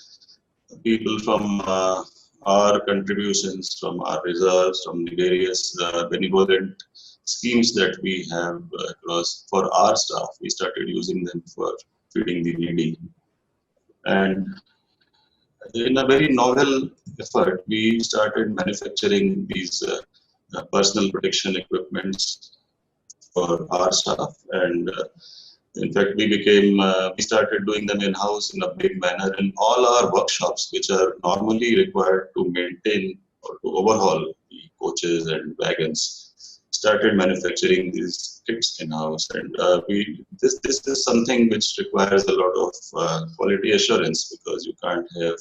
people from our contributions, from our reserves, from the various benevolent schemes that we have across for our staff. We started using them for feeding the needy. And in a very novel effort, we started manufacturing these personal protection equipments for our staff, and in fact, we started doing them in-house in a big manner in all our workshops, which are normally required to maintain or to overhaul the coaches and wagons. Started manufacturing these kits in-house, and this is something which requires a lot of quality assurance, because you can't have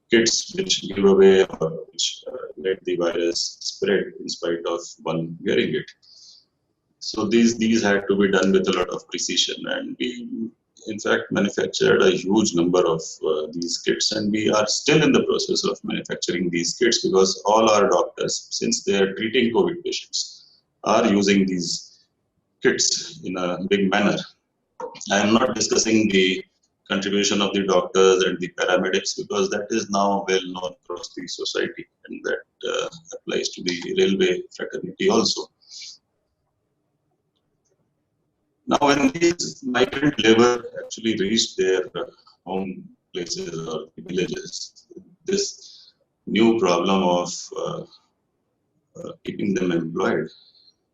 kits which give away or which let the virus spread in spite of one wearing it. So these had to be done with a lot of precision, and we in fact manufactured a huge number of these kits, and we are still in the process of manufacturing these kits, because all our doctors, since they are treating COVID patients, are using these kits in a big manner. I am not discussing the contribution of the doctors and the paramedics, because that is now well known across the society, and that applies to the railway fraternity also. Now, when these migrant labor actually reached their home places or villages, this new problem of keeping them employed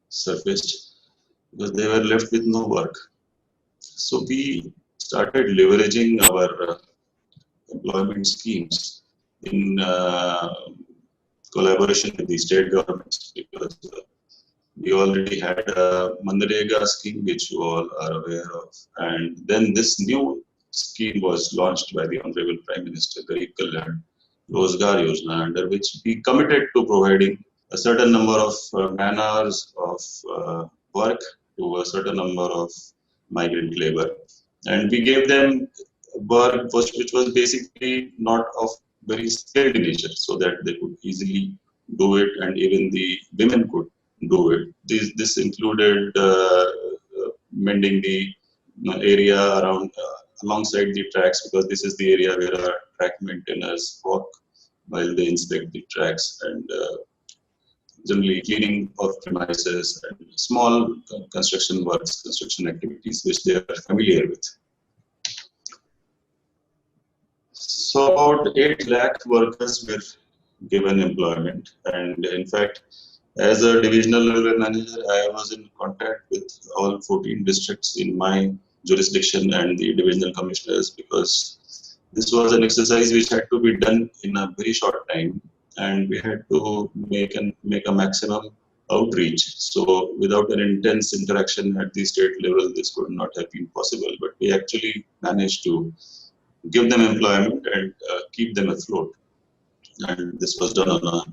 surfaced, because they were left with no work. So we started leveraging our employment schemes in collaboration with the state governments, because we already had a Manrega scheme, which you all are aware of. And then this new scheme was launched by the Honorable Prime Minister, Garib Kalyan Rozgar Yojana, under which we committed to providing a certain number of man hours of work to a certain number of migrant labor. And we gave them work which was basically not of very skilled nature, so that they could easily do it, and even the women could do it. This included mending the area around alongside the tracks, because this is the area where our track maintainers walk while they inspect the tracks, and generally cleaning of premises and small construction works, construction activities which they are familiar with. So about 8 lakh workers were given employment, and in fact, as a divisional railway manager, I was in contact with all 14 districts in my jurisdiction and the divisional commissioners, because this was an exercise which had to be done in a very short time, and we had to make a maximum outreach. So without an intense interaction at the state level, this could not have been possible. But we actually managed to give them employment and keep them afloat. And this was done on a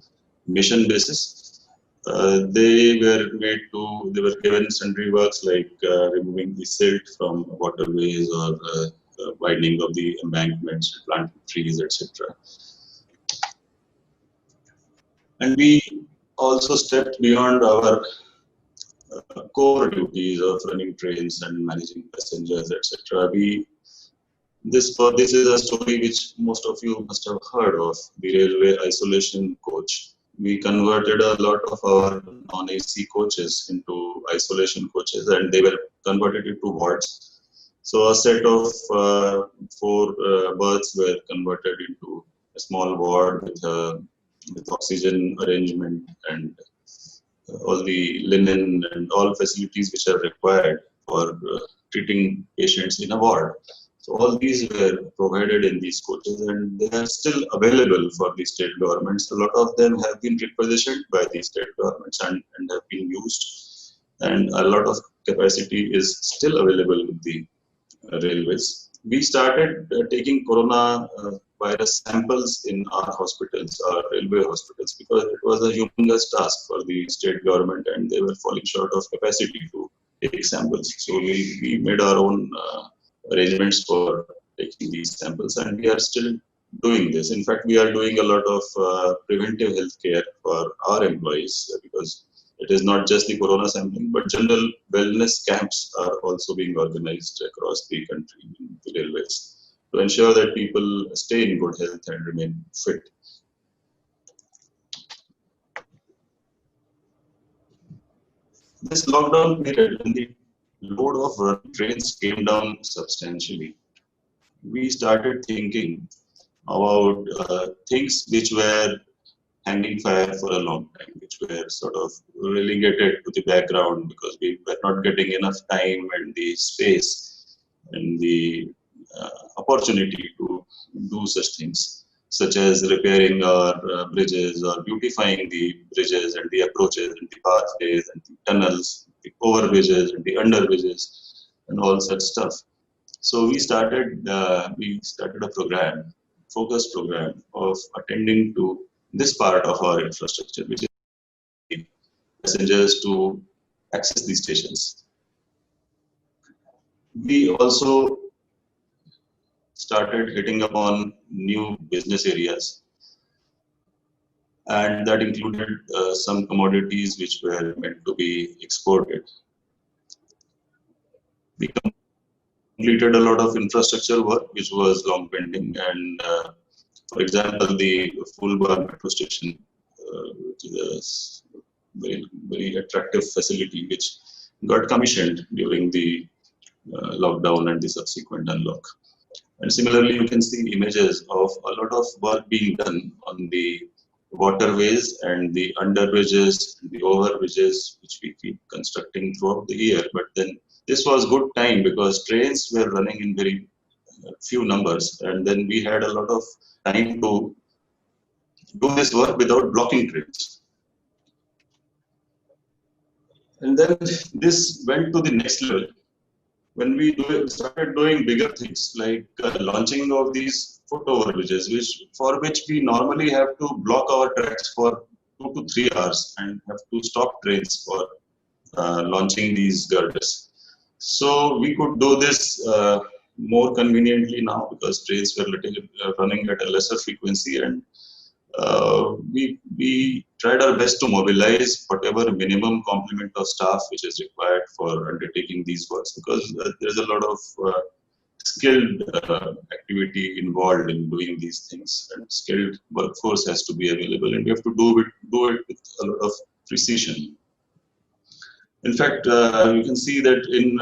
mission basis. They were given sundry works like removing the silt from waterways or widening of the embankments, planting trees, etc. And we also stepped beyond our core duties of running trains and managing passengers, etc. This is a story which most of you must have heard of, the railway isolation coach. We converted a lot of our non-AC coaches into isolation coaches, and they were converted into wards. So a set of 4 berths were converted into a small ward with oxygen arrangement and all the linen and all facilities which are required for treating patients in a ward. So all these were provided in these coaches, and they are still available for the state governments. A lot of them have been requisitioned by the state governments and have been used, and a lot of capacity is still available with the railways. We started taking corona virus samples in our hospitals, our railway hospitals, because it was a humongous task for the state government, and they were falling short of capacity to take samples. So we made our own arrangements for taking these samples, and we are still doing this. In fact, we are doing a lot of preventive health care for our employees, because it is not just the corona sampling, but general wellness camps are also being organized across the country in the railways to ensure that people stay in good health and remain fit. This lockdown period, when the load of running trains came down substantially, we started thinking about things which were hanging fire for a long time, which were sort of relegated to the background because we were not getting enough time and the space and the opportunity to do such things, such as repairing our bridges or beautifying the bridges and the approaches and the pathways and the tunnels, the overbridges and the underbridges and all such stuff. So we started a program, focused program of attending to this part of our infrastructure, which is passengers to access these stations. We also started hitting upon new business areas, and that included some commodities which were meant to be exported. We completed a lot of infrastructure work which was long pending, and for example, the full bar metro station, which is a very attractive facility which got commissioned during the lockdown and the subsequent unlock. And similarly, you can see images of a lot of work being done on the waterways and the underbridges, the overbridges, which we keep constructing throughout the year. But then this was good time because trains were running in very few numbers, and then we had a lot of time to do this work without blocking trains. And then this went to the next level when we started doing bigger things like launching of these foot overbridges, for which we normally have to block our tracks for 2 to 3 hours and have to stop trains for launching these girders. So we could do this more conveniently now because trains were running at a lesser frequency, and we tried our best to mobilize whatever minimum complement of staff which is required for undertaking these works, because there's a lot of skilled activity involved in doing these things, and skilled workforce has to be available, and we have to do it with a lot of precision. In fact, you can see that in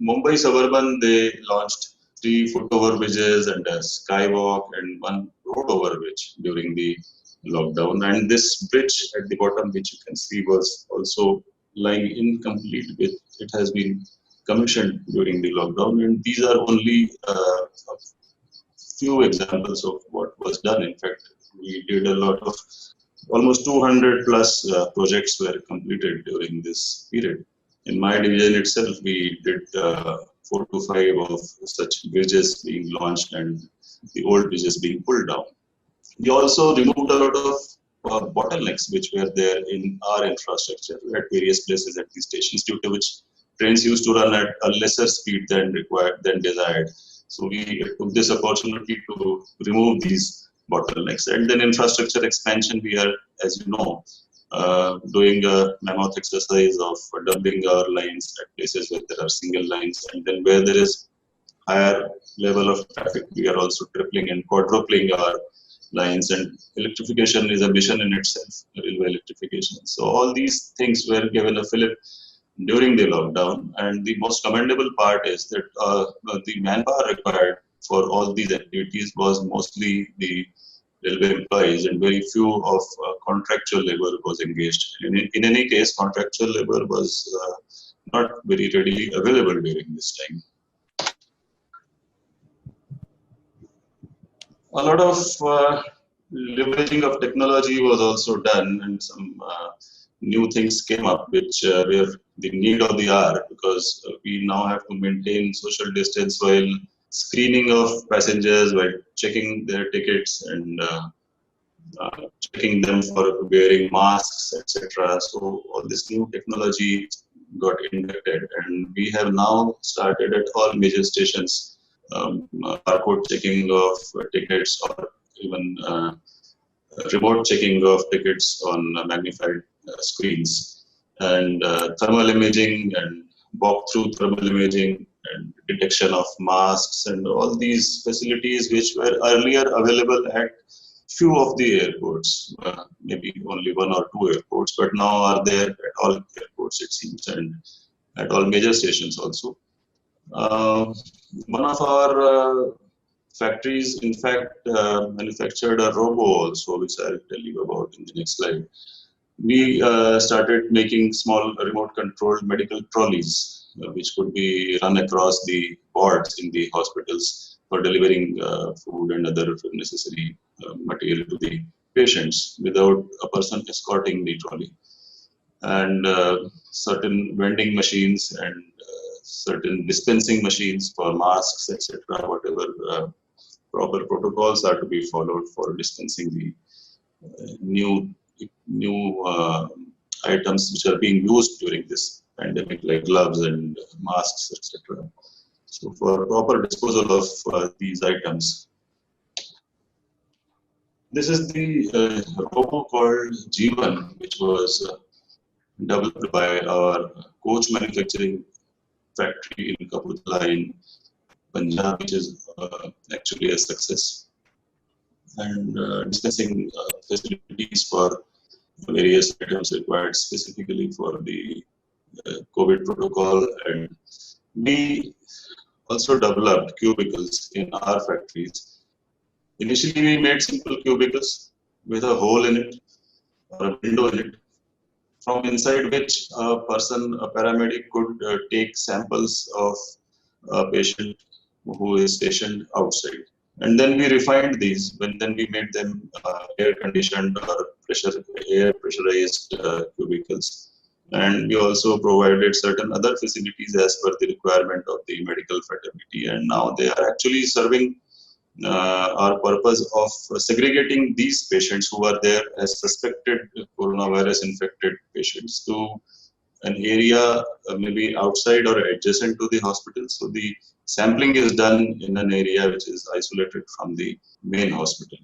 Mumbai Suburban, they launched 3 foot-over bridges and a skywalk and 1 road-over bridge during the lockdown. And this bridge at the bottom, which you can see, was also lying incomplete. It has been commissioned during the lockdown, and these are only a few examples of what was done. In fact, we did a lot of almost 200 plus projects were completed during this period. In my division itself, we did 4 to 5 of such bridges being launched and the old bridges being pulled down. We also removed a lot of bottlenecks which were there in our infrastructure at various places at the stations, due to which trains used to run at a lesser speed than required, than desired. So we took this opportunity to remove these bottlenecks. And then infrastructure expansion, we are, as you know, doing a mammoth exercise of doubling our lines at places where there are single lines, and then where there is higher level of traffic, we are also tripling and quadrupling our lines. And electrification is a mission in itself, railway electrification. So all these things were given a fillip during the lockdown, and the most commendable part is that the manpower required for all these activities was mostly the railway employees, and very few of contractual labor was engaged. In any case, contractual labor was not very readily available during this time. A lot of leveraging of technology was also done, and some new things came up which were the need of the hour, because we now have to maintain social distance while screening of passengers, while checking their tickets and checking them for wearing masks, etc. So all this new technology got inducted, and we have now started at all major stations barcode checking of tickets, or even remote checking of tickets on magnified screens, and thermal imaging and walk-through thermal imaging and detection of masks, and all these facilities which were earlier available at few of the airports, maybe only 1 or 2 airports, but now are there at all airports, it seems, and at all major stations also. One of our factories, in fact, manufactured a robo also, which I'll tell you about in the next slide. We started making small remote controlled medical trolleys, which could be run across the wards in the hospitals for delivering food and other necessary material to the patients without a person escorting the trolley. And certain vending machines and certain dispensing machines for masks, etc., whatever proper protocols are to be followed for dispensing the new items which are being used during this pandemic, like gloves and masks, etc. So for proper disposal of these items. This is the robo called G1, which was developed by our coach manufacturing factory in Kapurthala in Punjab, which is actually a success. And dispensing facilities for various items required specifically for the COVID protocol. And we also developed cubicles in our factories. Initially, we made simple cubicles with a hole in it or a window in it, from inside which a person, a paramedic, could take samples of a patient who is stationed outside. And then we refined these, then we made them air-conditioned or air-pressurized cubicles. And we also provided certain other facilities as per the requirement of the medical fraternity. And now they are actually serving our purpose of segregating these patients who are there as suspected coronavirus infected patients to an area maybe outside or adjacent to the hospital. So the sampling is done in an area which is isolated from the main hospital.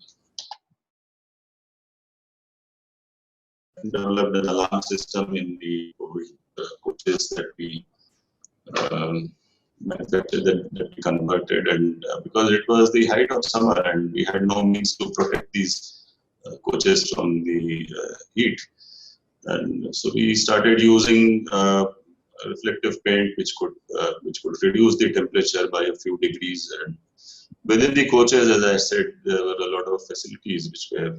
Developed an alarm system in the coaches that we manufactured, that we converted, and because it was the height of summer and we had no means to protect these coaches from the heat, and so we started using reflective paint which could reduce the temperature by a few degrees. And within the coaches, as I said, there were a lot of facilities which were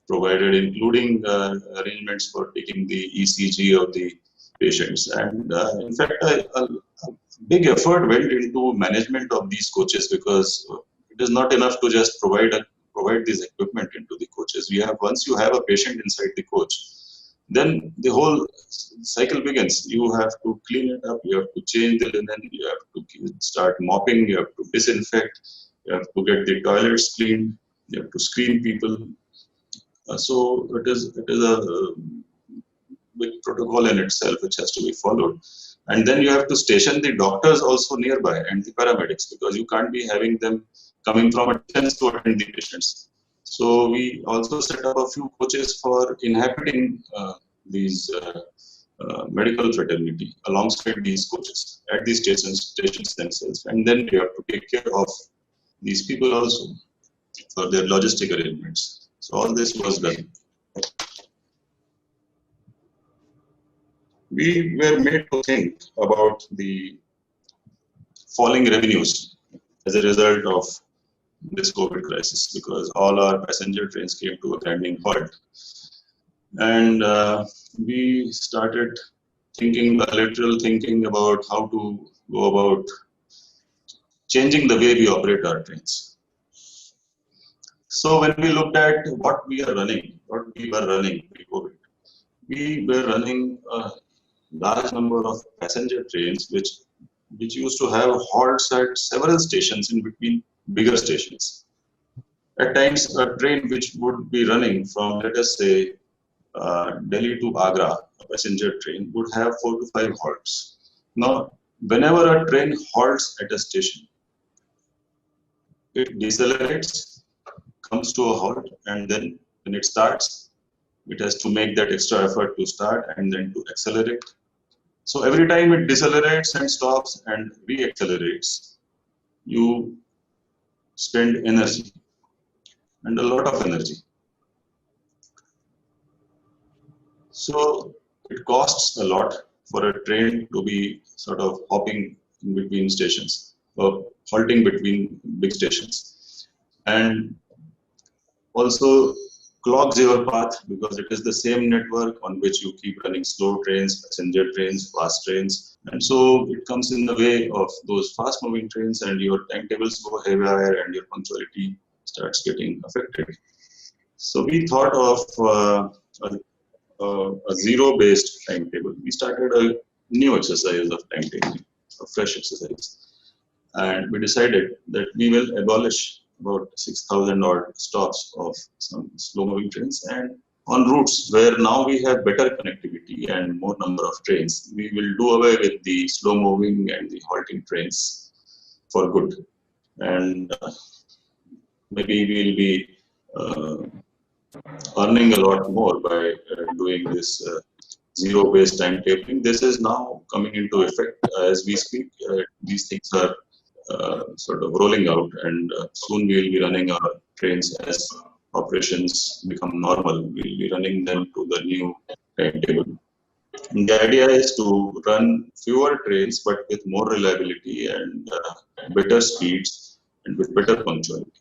provided, including arrangements for taking the ECG of the patients. And in fact, a big effort went into management of these coaches, because it is not enough to just provide this equipment into the coaches. Once you have a patient inside the coach, then the whole cycle begins. You have to clean it up, you have to change the linen, you have to start mopping, you have to disinfect, you have to get the toilets cleaned, you have to screen people. So it is a big protocol in itself which has to be followed. And then you have to station the doctors also nearby and the paramedics, because you can't be having them coming from a distance to attend the patients. So we also set up a few coaches for inhabiting these medical fraternity alongside these coaches at these stations themselves. And then we have to take care of these people also for their logistic arrangements. So all this was done. We were made to think about the falling revenues as a result of this COVID crisis, because all our passenger trains came to a grinding halt. And we started thinking about how to go about changing the way we operate our trains. So when we looked at what we were running pre-COVID, we were running a large number of passenger trains which used to have halts at several stations in between bigger stations. At times, a train which would be running from, let us say, Delhi to Agra, a passenger train, would have 4 to 5 halts. Now, whenever a train halts at a station, it decelerates, comes to a halt, and then when it starts, it has to make that extra effort to start and then to accelerate. So every time it decelerates and stops and re-accelerates, you spend energy, and a lot of energy. So it costs a lot for a train to be sort of hopping in between stations or halting between big stations, and also clogs your path, because it is the same network on which you keep running slow trains, passenger trains, fast trains, and so it comes in the way of those fast moving trains, and your timetables go haywire and your punctuality starts getting affected. So we thought of a zero-based timetable. We started a new exercise of timetabling, a fresh exercise, and we decided that we will abolish about 6,000 odd stops of some slow-moving trains, and on routes where now we have better connectivity and more number of trains, we will do away with the slow-moving and the halting trains for good. And maybe we'll be earning a lot more by doing this zero-based timetabling. This is now coming into effect as we speak. These things are sort of rolling out, and soon we will be running our trains as operations become normal. We will be running them to the new timetable. And the idea is to run fewer trains but with more reliability and better speeds and with better punctuality.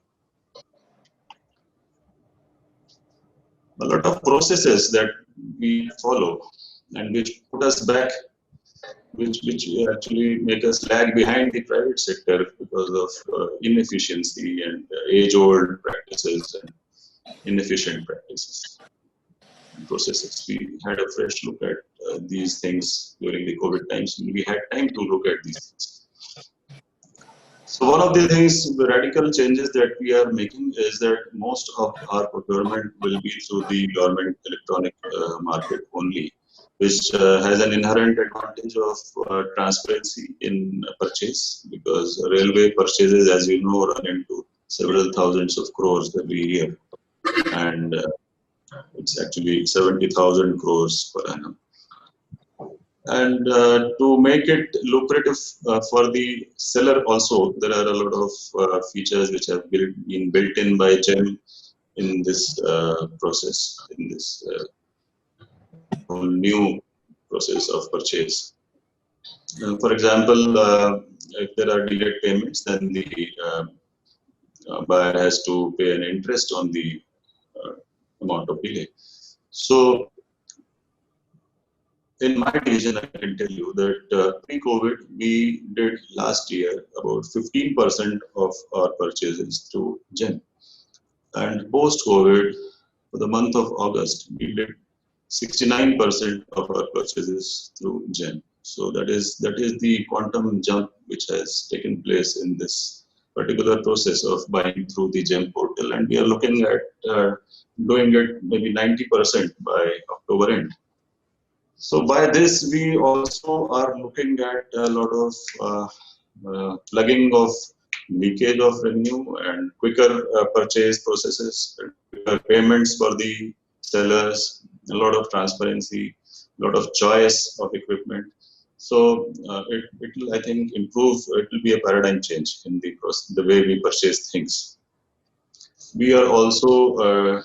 A lot of processes that we follow and which put us back, which actually make us lag behind the private sector because of inefficiency and age-old practices and inefficient practices and processes. We had a fresh look at these things during the COVID times, and we had time to look at these things. So one of the things, the radical changes that we are making is that most of our procurement will be through the government electronic market only, which has an inherent advantage of transparency in purchase, because railway purchases, as you know, run into several thousands of crores every year, and it's actually 70,000 crores per annum. And to make it lucrative for the seller also, there are a lot of features which have been built in by GEM in this process, in this whole new process of purchase. For example, if there are delayed payments, then the buyer has to pay an interest on the amount of delay. So in my division, I can tell you that pre-COVID, we did last year about 15% of our purchases through GEM. And post-COVID, for the month of August, we did 69% of our purchases through GEM. So that is the quantum jump which has taken place in this particular process of buying through the GEM portal, and we are looking at doing it maybe 90% by October end. So by this, we also are looking at a lot of plugging of leakage of revenue and quicker purchase processes, quicker payments for the sellers, a lot of transparency, a lot of choice of equipment. So it will, I think, improve. It will be a paradigm change in the process, the way we purchase things. We are also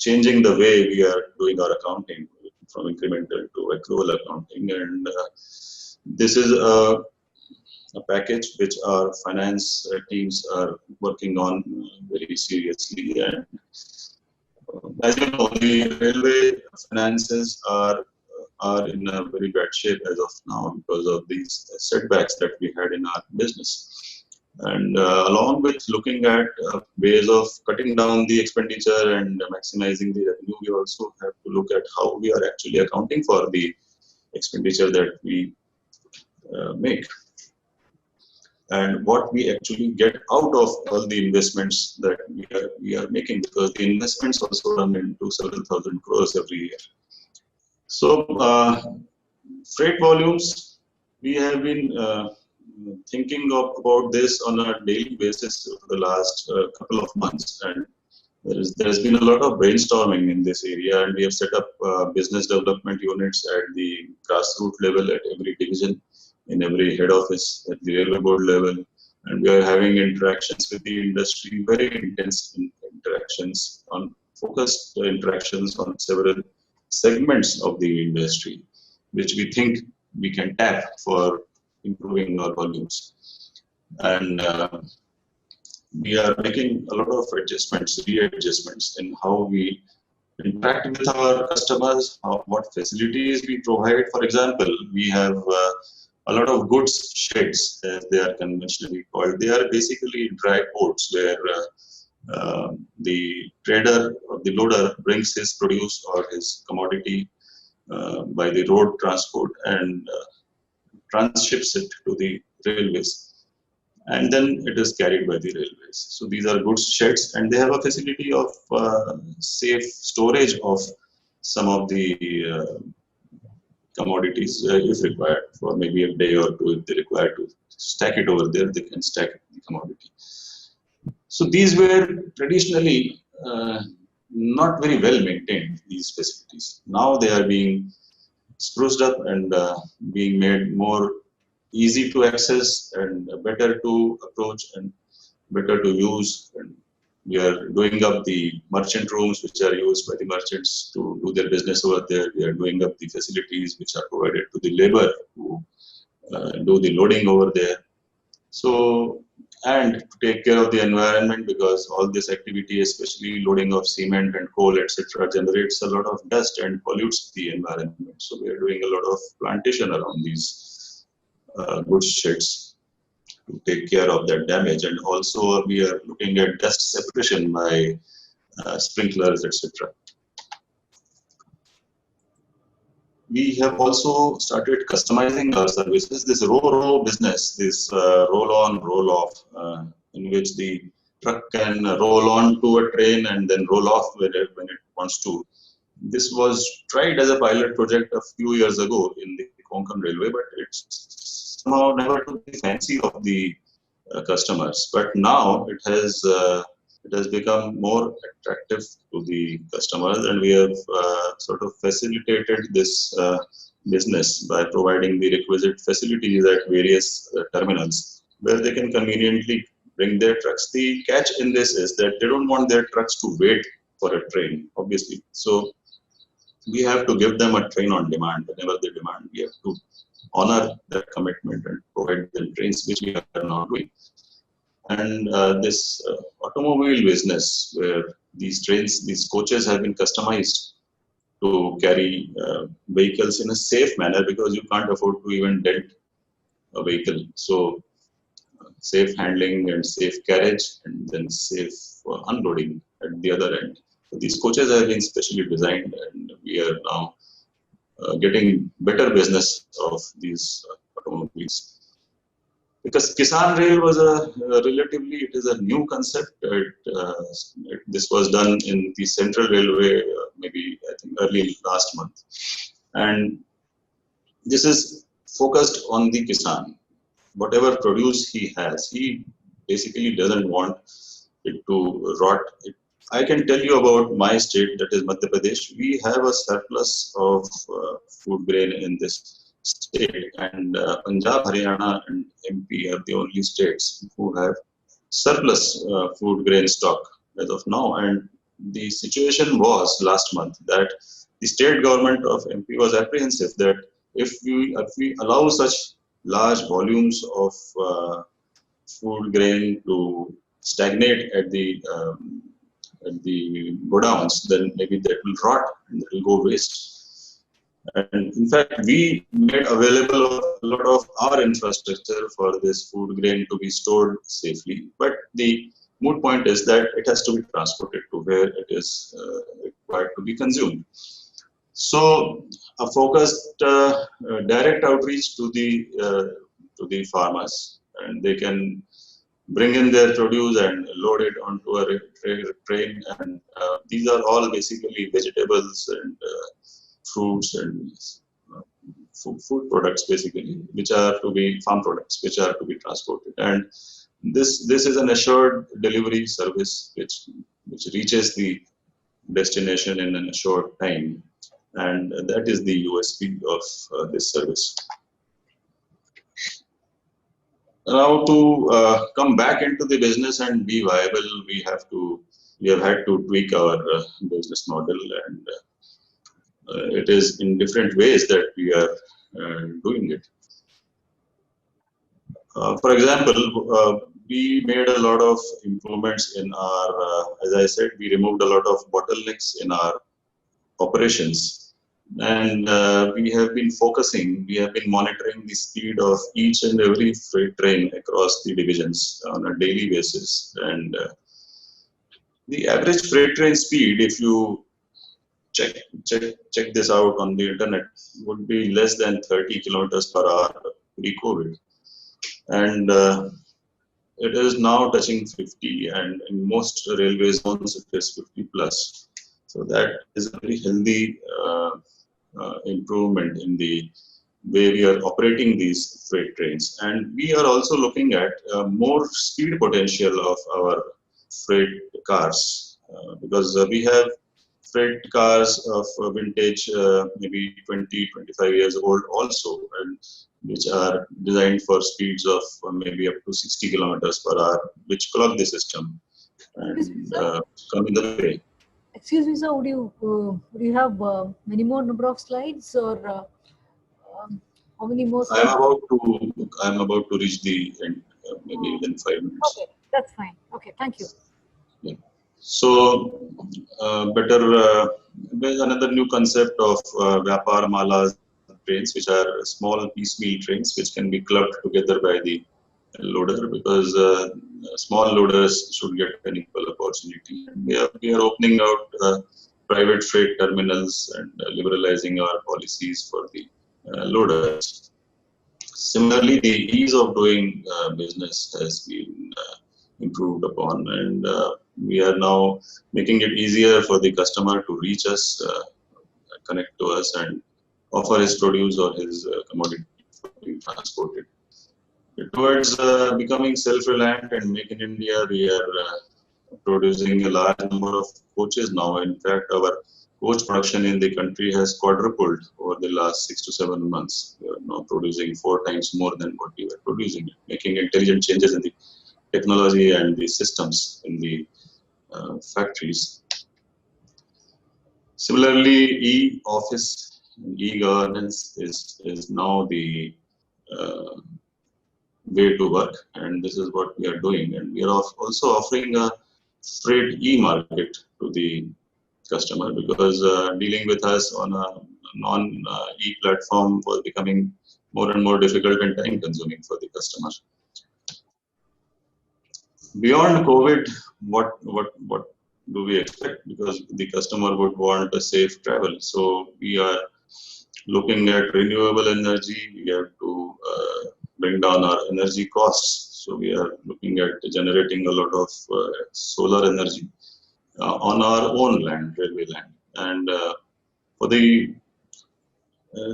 changing the way we are doing our accounting from incremental to accrual accounting, and this is a package which our finance teams are working on very seriously. And as you know, the railway finances are in a very bad shape as of now because of these setbacks that we had in our business. And along with looking at ways of cutting down the expenditure and maximizing the revenue, we also have to look at how we are actually accounting for the expenditure that we make, and what we actually get out of all the investments that we are making, because the investments also run into several thousand crores every year. So freight volumes, we have been thinking about this on a daily basis for the last couple of months, and there's been a lot of brainstorming in this area, and we have set up business development units at the grassroots level at every division, in every head office, at the railway board level, and we are having interactions with the industry, very intense interactions, on focused interactions on several segments of the industry, which we think we can tap for improving our volumes. And we are making a lot of adjustments, readjustments in how we interact with our customers, what facilities we provide. For example, we have a lot of goods sheds, as they are conventionally called. They are basically dry ports where the trader or the loader brings his produce or his commodity by the road transport and transships it to the railways, and then it is carried by the railways. So these are goods sheds, and they have a facility of safe storage of some of the commodities if required, for maybe a day or two. If they require to stack it over there, they can stack the commodity. So these were traditionally not very well maintained, these facilities. Now they are being spruced up and being made more easy to access and better to approach and better to use. And we are doing up the merchant rooms which are used by the merchants to do their business over there. We are doing up the facilities which are provided to the labor to do the loading over there. So, and to take care of the environment, because all this activity, especially loading of cement and coal, etc., generates a lot of dust and pollutes the environment. So we are doing a lot of plantation around these goods sheds to take care of that damage. And also we are looking at dust separation by sprinklers, etc. We have also started customizing our services. This row business, this roll-on, roll-off, in which the truck can roll on to a train and then roll off when it wants to. This was tried as a pilot project a few years ago in the Konkan Railway, but it's somehow never took the fancy of the customers. But now it has become more attractive to the customers, and we have sort of facilitated this business by providing the requisite facilities at various terminals where they can conveniently bring their trucks. The catch in this is that they don't want their trucks to wait for a train, obviously. So we have to give them a train on demand. Whenever they demand, we have to honor that commitment and provide them trains, which we are now doing. And this automobile business, where these trains, these coaches have been customized to carry vehicles in a safe manner, because you can't afford to even dent a vehicle. So safe handling and safe carriage, and then safe unloading at the other end. So these coaches have been specially designed, and we are now getting better business of these automobiles. Because Kisan Rail was relatively, it is a new concept. This was done in the Central Railway, maybe I think early last month. And this is focused on the Kisan. Whatever produce he has, he basically doesn't want it to rot. I can tell you about my state, that is Madhya Pradesh. We have a surplus of food grain in this state, and Punjab, Haryana, and MP are the only states who have surplus food grain stock as of now. And the situation was last month that the state government of MP was apprehensive that if we allow such large volumes of food grain to stagnate at the godowns, then maybe that will rot and it will go waste. And in fact, we made available a lot of our infrastructure for this food grain to be stored safely. But the moot point is that it has to be transported to where it is required to be consumed. So a focused direct outreach to the farmers, and they can bring in their produce and load it onto a train. And these are all basically vegetables and fruits and food products, basically, which are to be farm products, which are to be transported. And this is an assured delivery service which reaches the destination in a short time, and that is the USP of this service. Now, to come back into the business and be viable, we have had to tweak our business model, and it is in different ways that we are doing it. For example, we made a lot of improvements in our, as I said, we removed a lot of bottlenecks in our operations. And we have been monitoring the speed of each and every freight train across the divisions on a daily basis. And the average freight train speed, if you check this out on the internet, would be less than 30 kilometers per hour pre-COVID. And it is now touching 50, and in most railway zones it is 50 plus. So that is a very healthy improvement in the way we are operating these freight trains. And we are also looking at more speed potential of our freight cars, because we have freight cars of vintage maybe 20-25 years old also, and which are designed for speeds of maybe up to 60 kilometers per hour, which clog the system and come in the way. Excuse me, sir, would you have many more number of slides, or how many more slides? I'm about to reach the end, maybe within 5 minutes. Okay, that's fine. Okay, thank you. Yeah. So there's another new concept of Vyapar Malas trains, which are small piecemeal trains which can be clubbed together by the loader, because small loaders should get an equal opportunity. We are opening out private freight terminals and liberalizing our policies for the loaders. Similarly, the ease of doing business has been improved upon, and we are now making it easier for the customer to reach us, connect to us, and offer his produce or his commodity for being transported. Towards becoming self-reliant and make in India, we are producing a large number of coaches now. In fact, our coach production in the country has quadrupled over the last 6 to 7 months. We are now producing 4 times more than what we were producing, making intelligent changes in the technology and the systems in the factories. Similarly, e-office, e-governance is now the way to work, and this is what we are doing. And we are also offering a freight e-market to the customer, because dealing with us on a non-e platform was becoming more and more difficult and time consuming for the customer. Beyond COVID, what do we expect? Because the customer would want a safe travel. So we are looking at renewable energy. We have to bring down our energy costs. So we are looking at generating a lot of solar energy on our own land, railway land. And for the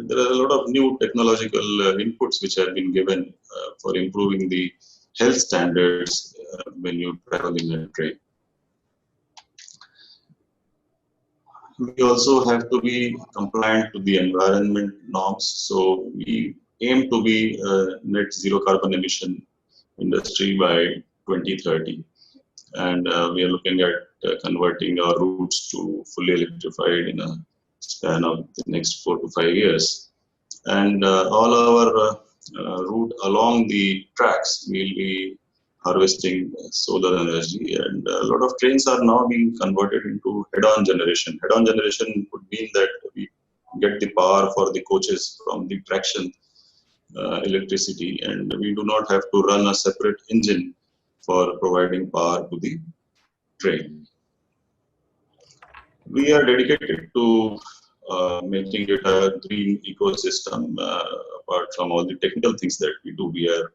there are a lot of new technological inputs which have been given for improving the health standards when you travel in a train. We also have to be compliant to the environment norms. So we aim to be a net zero carbon emission industry by 2030. And we are looking at converting our routes to fully electrified in a span of the next 4 to 5 years. And all our route along the tracks will be harvesting solar energy, and a lot of trains are now being converted into head-on generation. Head-on generation would mean that we get the power for the coaches from the traction electricity, and we do not have to run a separate engine for providing power to the train. We are dedicated to making it a green ecosystem. Apart from all the technical things that we do, we are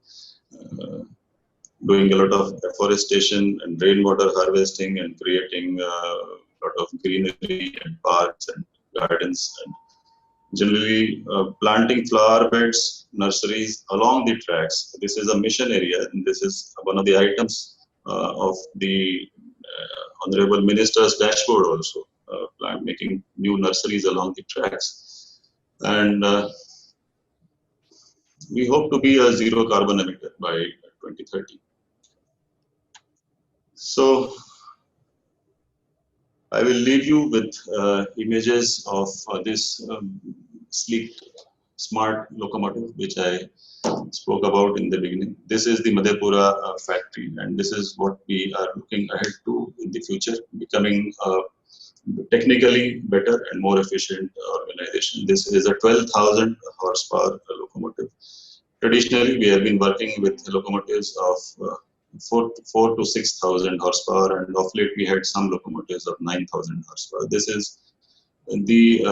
doing a lot of afforestation and rainwater harvesting and creating a lot of greenery and parks and gardens, and generally planting flower beds, nurseries along the tracks. This is a mission area, and this is one of the items of the Honorable Minister's dashboard also. Making new nurseries along the tracks, and we hope to be a zero carbon emitter by 2030. So I will leave you with images of this sleek, smart locomotive which I spoke about in the beginning. This is the Madhepura factory, and this is what we are looking ahead to in the future, becoming technically better and more efficient organization. This is a 12,000 horsepower locomotive. Traditionally, we have been working with locomotives of 4 to 6,000 horsepower, and of late we had some locomotives of 9,000 horsepower. This is the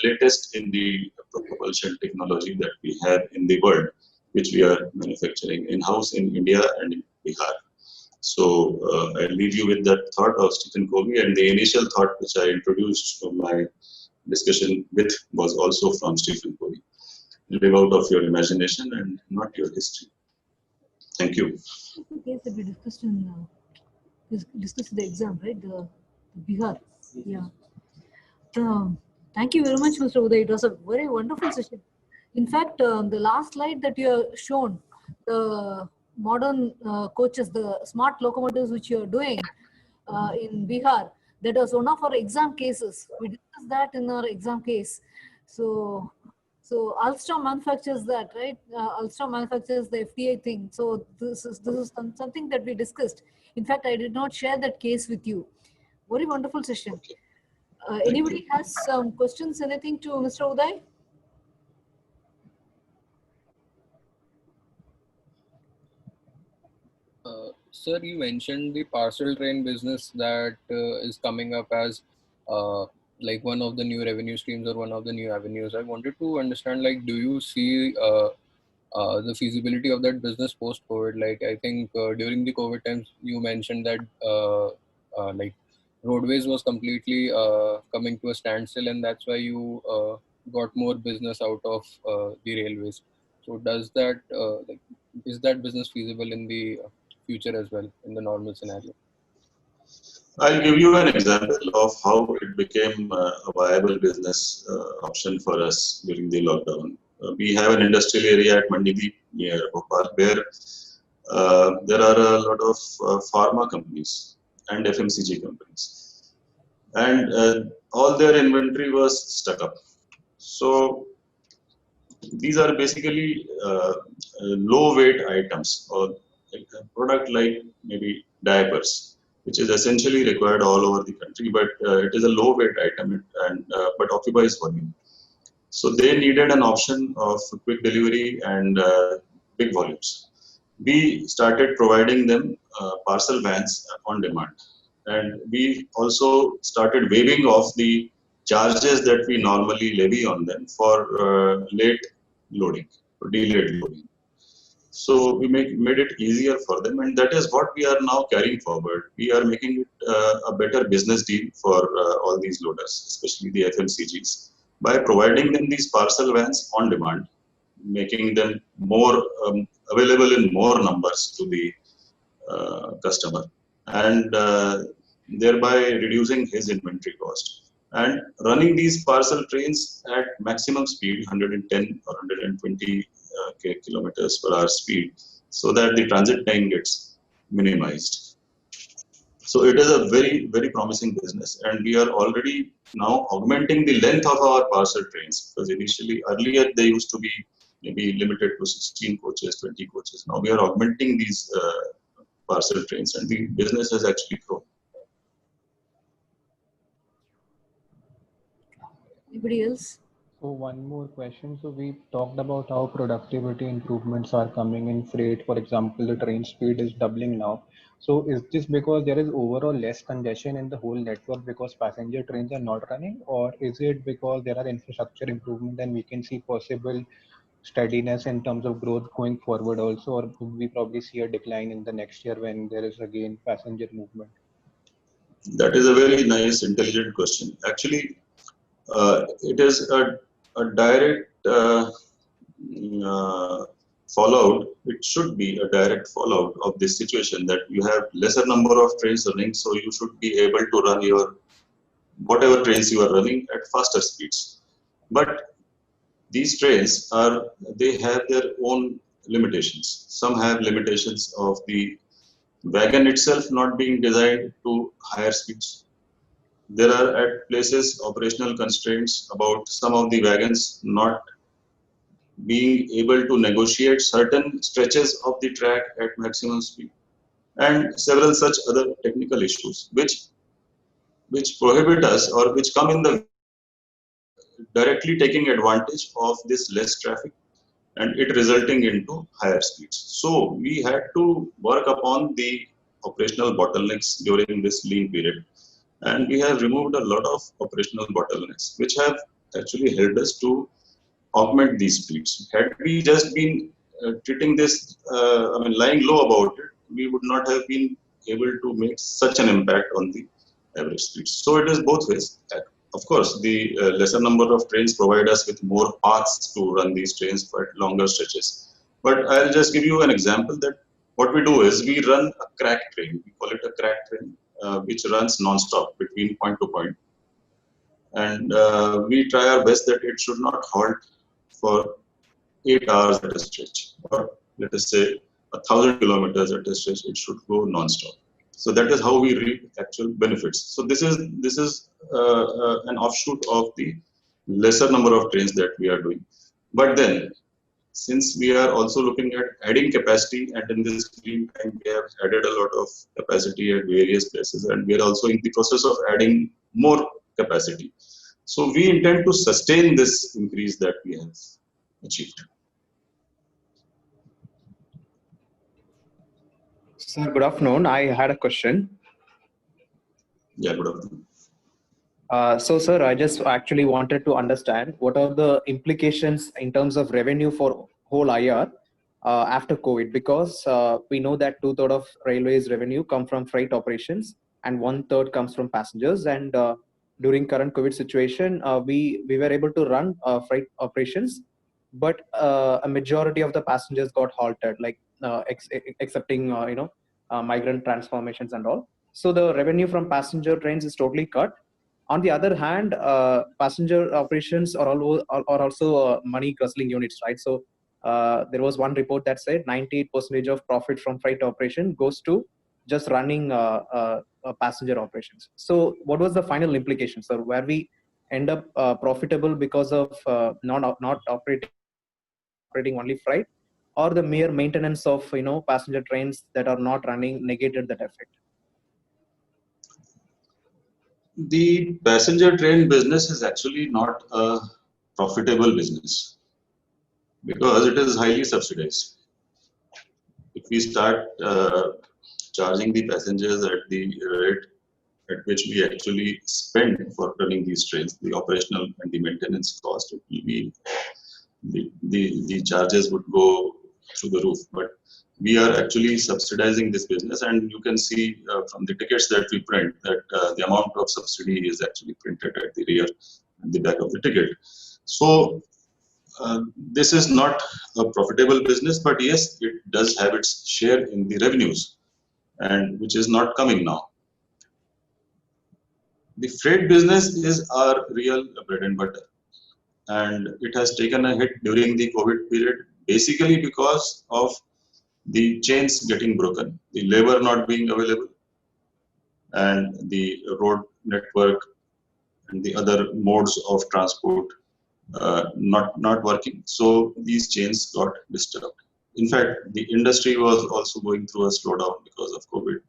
latest in the propulsion technology that we have in the world, which we are manufacturing in-house in India and in Bihar. So I'll leave you with that thought of Stephen Covey, and the initial thought which I introduced to my discussion with was also from Stephen Covey. Live out of your imagination and not your history. Thank you. It's the case that we discussed in the exam, right? The Bihar. Yeah. Thank you very much, Mr. Uday. It was a very wonderful session. In fact, the last slide that you have shown, the modern coaches, the smart locomotives which you are doing in Bihar, that was one of our exam cases. We discussed that in our exam case. So Alstom manufactures that, right? Alstom manufactures the FTA thing. So this is something that we discussed. In fact, I did not share that case with you. Very wonderful session. Anybody has some questions, anything to Mr. Uday? Sir, you mentioned the parcel train business that is coming up as like one of the new revenue streams or one of the new avenues. I wanted to understand, like, do you see the feasibility of that business post-COVID? Like, I think during the COVID times, you mentioned that like roadways was completely coming to a standstill, and that's why you got more business out of the railways. So does that like, is that business feasible in the future as well in the normal scenario? I'll give you an example of how it became a viable business option for us during the lockdown. We have an industrial area at Mandideep near Bhopal where there are a lot of pharma companies and FMCG companies, and all their inventory was stuck up. So these are basically low weight items, or like a product like maybe diapers, which is essentially required all over the country, but it is a low weight item and but occupies volume. So they needed an option of quick delivery and big volumes. We started providing them parcel vans on demand, and we also started waiving off the charges that we normally levy on them for late loading or delayed loading. So we made it easier for them, and that is what we are now carrying forward. We are making it a better business deal for all these loaders, especially the FMCGs, by providing them these parcel vans on demand, making them more available in more numbers to the customer, and thereby reducing his inventory cost. And running these parcel trains at maximum speed, 110 or 120 kilometers per hour speed, so that the transit time gets minimized. So it is a very, very promising business, and we are already now augmenting the length of our parcel trains, because initially earlier they used to be maybe limited to 16 coaches, 20 coaches. Now we are augmenting these parcel trains, and the business has actually grown. Anybody else? So one more question. So we talked about how productivity improvements are coming in freight. For example, the train speed is doubling now. So is this because there is overall less congestion in the whole network because passenger trains are not running, or is it because there are infrastructure improvement and we can see possible steadiness in terms of growth going forward also, or would we probably see a decline in the next year when there is again passenger movement? That is a very nice, intelligent question. Actually, it is a direct fallout. It should be a direct fallout of this situation, that you have lesser number of trains running, so you should be able to run your whatever trains you are running at faster speeds. But these trains they have their own limitations. Some have limitations of the wagon itself not being designed to higher speeds. There are at places operational constraints about some of the wagons not being able to negotiate certain stretches of the track at maximum speed, and several such other technical issues which prohibit us, or which come in the directly taking advantage of this less traffic and it resulting into higher speeds. So we had to work upon the operational bottlenecks during this lean period, and we have removed a lot of operational bottlenecks, which have actually helped us to augment these speeds. Had we just been treating this, lying low about it, we would not have been able to make such an impact on the average speeds. So it is both ways. Of course, the lesser number of trains provide us with more paths to run these trains for longer stretches. But I'll just give you an example that what we do is we run a crack train. We call it a crack train, which runs non-stop between point to point. And we try our best that it should not halt for 8 hours at a stretch, or let us say 1,000 kilometers at a stretch. It should go non-stop. So that is how we reap actual benefits. So this is an offshoot of the lesser number of trains that we are doing. But then, since we are also looking at adding capacity, and in this meantime we have added a lot of capacity at various places, and we are also in the process of adding more capacity. So we intend to sustain this increase that we have achieved. Sir, good afternoon. I had a question. Yeah, good afternoon. So, sir, I just actually wanted to understand what are the implications in terms of revenue for whole IR after COVID, because we know that 2/3 of railways revenue come from freight operations and 1/3 comes from passengers. And during current COVID situation, we were able to run freight operations, but a majority of the passengers got halted, like accepting migrant transformations and all. So the revenue from passenger trains is totally cut. On the other hand, passenger operations are also money guzzling units, right? So there was one report that said 98% of profit from freight operation goes to just running passenger operations. So what was the final implication, sir? Where we end up profitable because of not operating operating only freight, or the mere maintenance of passenger trains that are not running negated that effect? The passenger train business is actually not a profitable business because it is highly subsidized. If we start charging the passengers at the rate at which we actually spend for running these trains, the operational and the maintenance cost, it will be the charges would go through the roof. But we are actually subsidizing this business, and you can see from the tickets that we print that the amount of subsidy is actually printed at the rear and the back of the ticket. So this is not a profitable business, but yes, it does have its share in the revenues, and which is not coming now. The freight business is our real bread and butter, and it has taken a hit during the COVID period, basically because of the chains getting broken, the labor not being available, and the road network and the other modes of transport not working. So these chains got disturbed. In fact, the industry was also going through a slowdown because of COVID,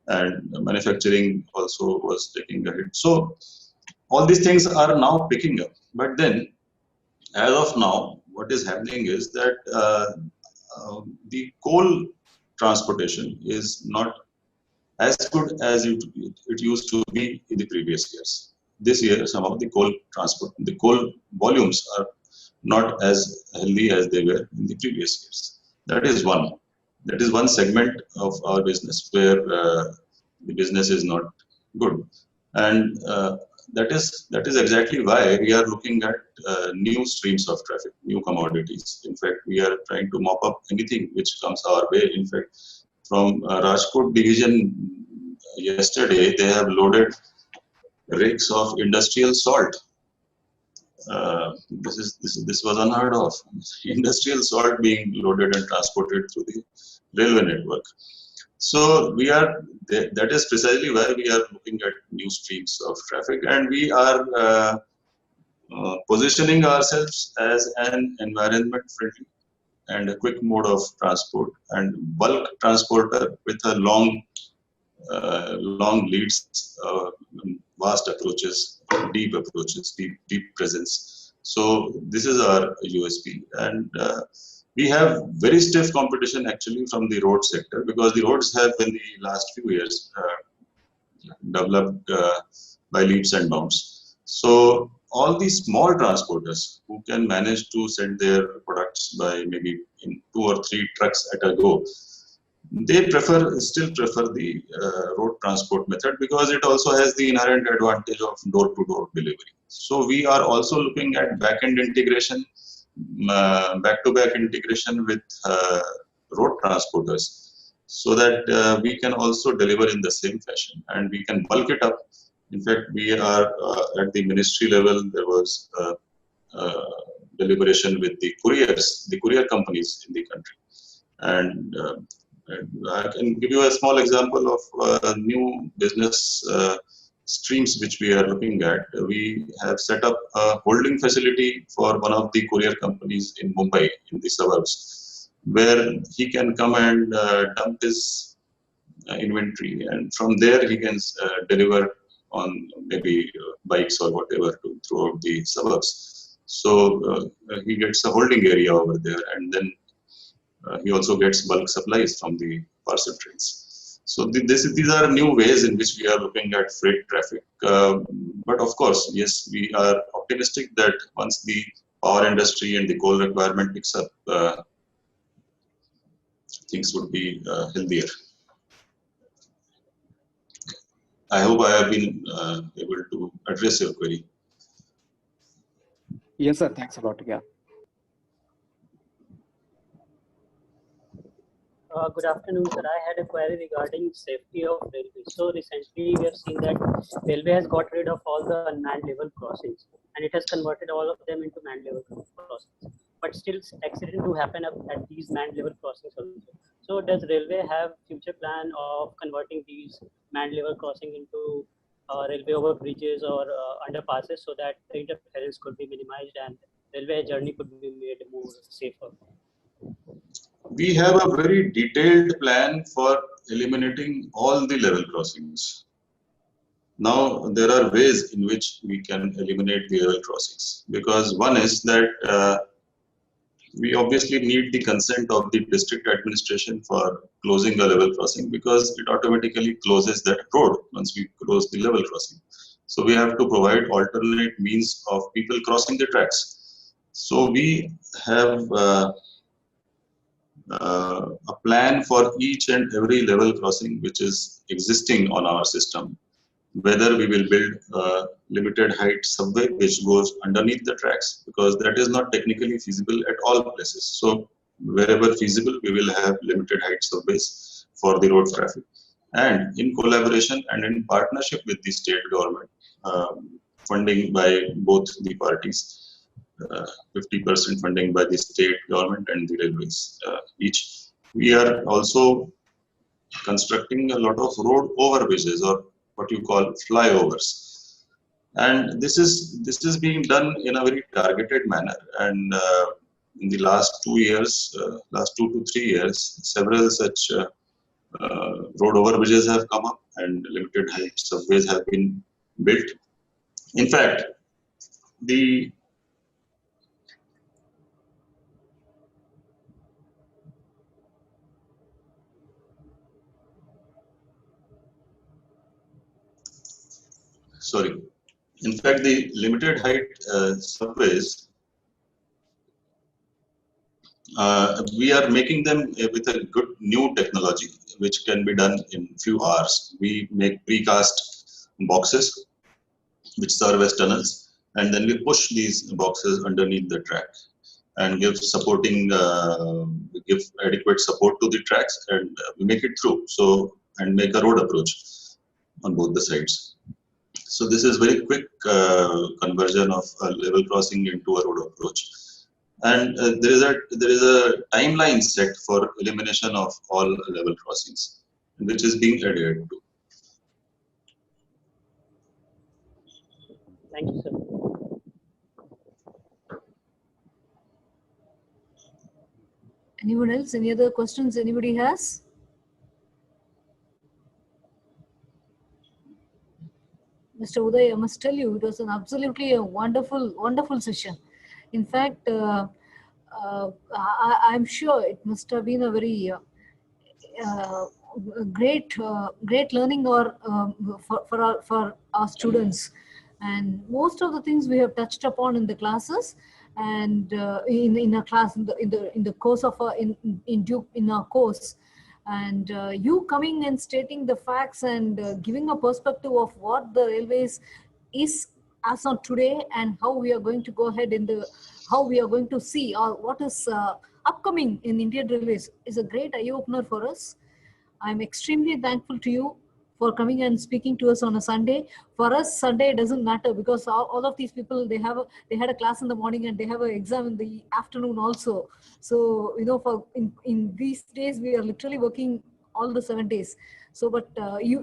and manufacturing also was taking a hit. So all these things are now picking up. But then, as of now, what is happening is that the coal transportation is not as good as it used to be in the previous years. This year, some of the coal volumes are not as healthy as they were in the previous years. That is one. That is one segment of our business where the business is not good, and that is exactly why we are looking at new streams of traffic, new commodities. In fact, we are trying to mop up anything which comes our way. In fact, from Rajkot division yesterday, they have loaded rakes of industrial salt. This was unheard of. Industrial salt being loaded and transported through the railway network. So we are that is precisely why we are looking at new streams of traffic, and we are positioning ourselves as an environment friendly and a quick mode of transport and bulk transporter with a long leads, vast approaches, deep presence. So this is our USP, and we have very stiff competition actually from the road sector, because the roads have in the last few years developed by leaps and bounds. So all these small transporters who can manage to send their products by maybe in 2 or 3 trucks at a go, they still prefer the road transport method, because it also has the inherent advantage of door-to-door delivery. So we are also looking at back-end integration, back-to-back integration with road transporters, so that we can also deliver in the same fashion and we can bulk it up. In fact, we are at the ministry level, there was deliberation with the courier companies in the country. And I can give you a small example of new business streams which we are looking at. We have set up a holding facility for one of the courier companies in Mumbai, in the suburbs, where he can come and dump his inventory, and from there he can deliver on maybe bikes or whatever throughout the suburbs. So he gets a holding area over there, and then he also gets bulk supplies from the parcel trains. So these are new ways in which we are looking at freight traffic. But of course, yes, we are optimistic that once the power industry and the coal requirement picks up, things would be healthier. I hope I have been able to address your query. Yes, sir. Thanks a lot. Yeah. Good afternoon, sir. I had a query regarding safety of railway. So recently we have seen that railway has got rid of all the unmanned level crossings, and it has converted all of them into manned level crossings. But still accident do happen at these manned level crossings also. So does railway have future plan of converting these manned level crossing into railway over bridges or underpasses, so that the interference could be minimized and railway journey could be made more safer? We have a very detailed plan for eliminating all the level crossings. Now, there are ways in which we can eliminate the level crossings, because one is that we obviously need the consent of the district administration for closing a level crossing, because it automatically closes that road once we close the level crossing. So we have to provide alternate means of people crossing the tracks. So we have a plan for each and every level crossing which is existing on our system, whether we will build a limited height subway which goes underneath the tracks, because that is not technically feasible at all places. So wherever feasible, we will have limited height subways for the road traffic. And in collaboration and in partnership with the state government, funding by both the parties, 50% funding by the state government and the railways each. We are also constructing a lot of road overbridges, or what you call flyovers, and this is being done in a very targeted manner. And in the last 2 years, last 2 to 3 years, several such road overbridges have come up, and limited height subways have been built. In fact, the sorry. In fact, the limited height subways, we are making them with a good new technology, which can be done in few hours. We make precast boxes which serve as tunnels, and then we push these boxes underneath the track and give adequate support to the tracks, and we make it through. So, and make a road approach on both the sides. So this is very quick conversion of a level crossing into a road approach. And there is a timeline set for elimination of all level crossings, which is being adhered to. Thank you, sir. Anyone else? Any other questions anybody has? Mr. Uday, I must tell you, it was an absolutely a wonderful session. In fact, I'm sure it must have been a very great learning for our students, and most of the things we have touched upon in the classes, and in a class in the course of in our course. And you coming and stating the facts and giving a perspective of what the railways is as of today, and how we are going to go ahead how we are going to see, or what is upcoming in Indian Railways, is a great eye-opener for us. I'm extremely thankful to you for coming and speaking to us on a Sunday. For us, Sunday doesn't matter, because all of these people, they had a class in the morning and they have an exam in the afternoon also. So, in these days, we are literally working all the 7 days. So, but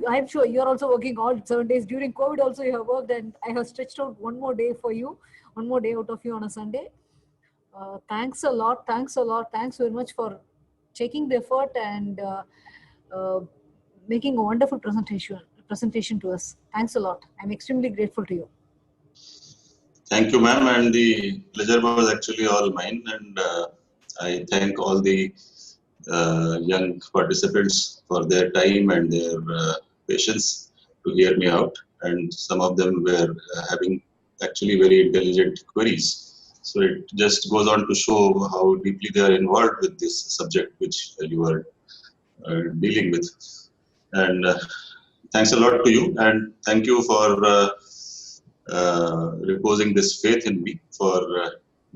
I'm sure you're also working all 7 days. During COVID also you have worked, and I have stretched out one more day for you, one more day out of you on a Sunday. Thanks a lot. Thanks very much for taking the effort and making a wonderful presentation to us. Thanks a lot. I'm extremely grateful to you. Thank you, ma'am, and the pleasure was actually all mine. And I thank all the young participants for their time and their patience to hear me out. And some of them were having actually very intelligent queries. So it just goes on to show how deeply they are involved with this subject which you are dealing with. And thanks a lot to you, and thank you for reposing this faith in me, for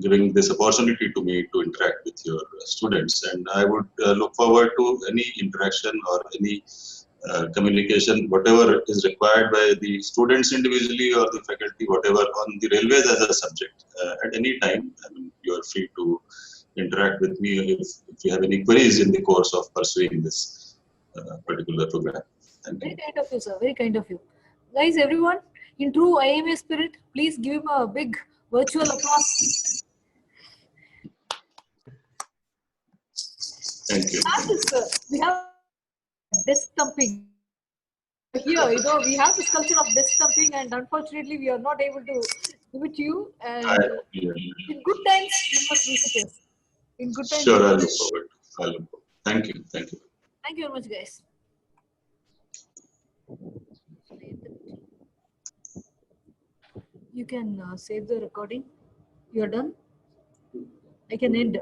giving this opportunity to me to interact with your students. And I would look forward to any interaction or any communication, whatever is required by the students individually or the faculty, whatever, on the railways as a subject. At any time, I mean, you are free to interact with me if you have any queries in the course of pursuing this particular program. Thank you. Very kind of you, sir. Very kind of you. Guys, everyone, in true IIMA spirit, please give him a big virtual applause. Thank you. We have desk thumping. Here, we have this culture of desk thumping, and unfortunately, we are not able to give it to you. And in good times, you must visit us. In good times, sure, I'll look forward. I'll look forward. Thank you. Thank you. Thank you very much, guys. You can save the recording. You are done. I can end.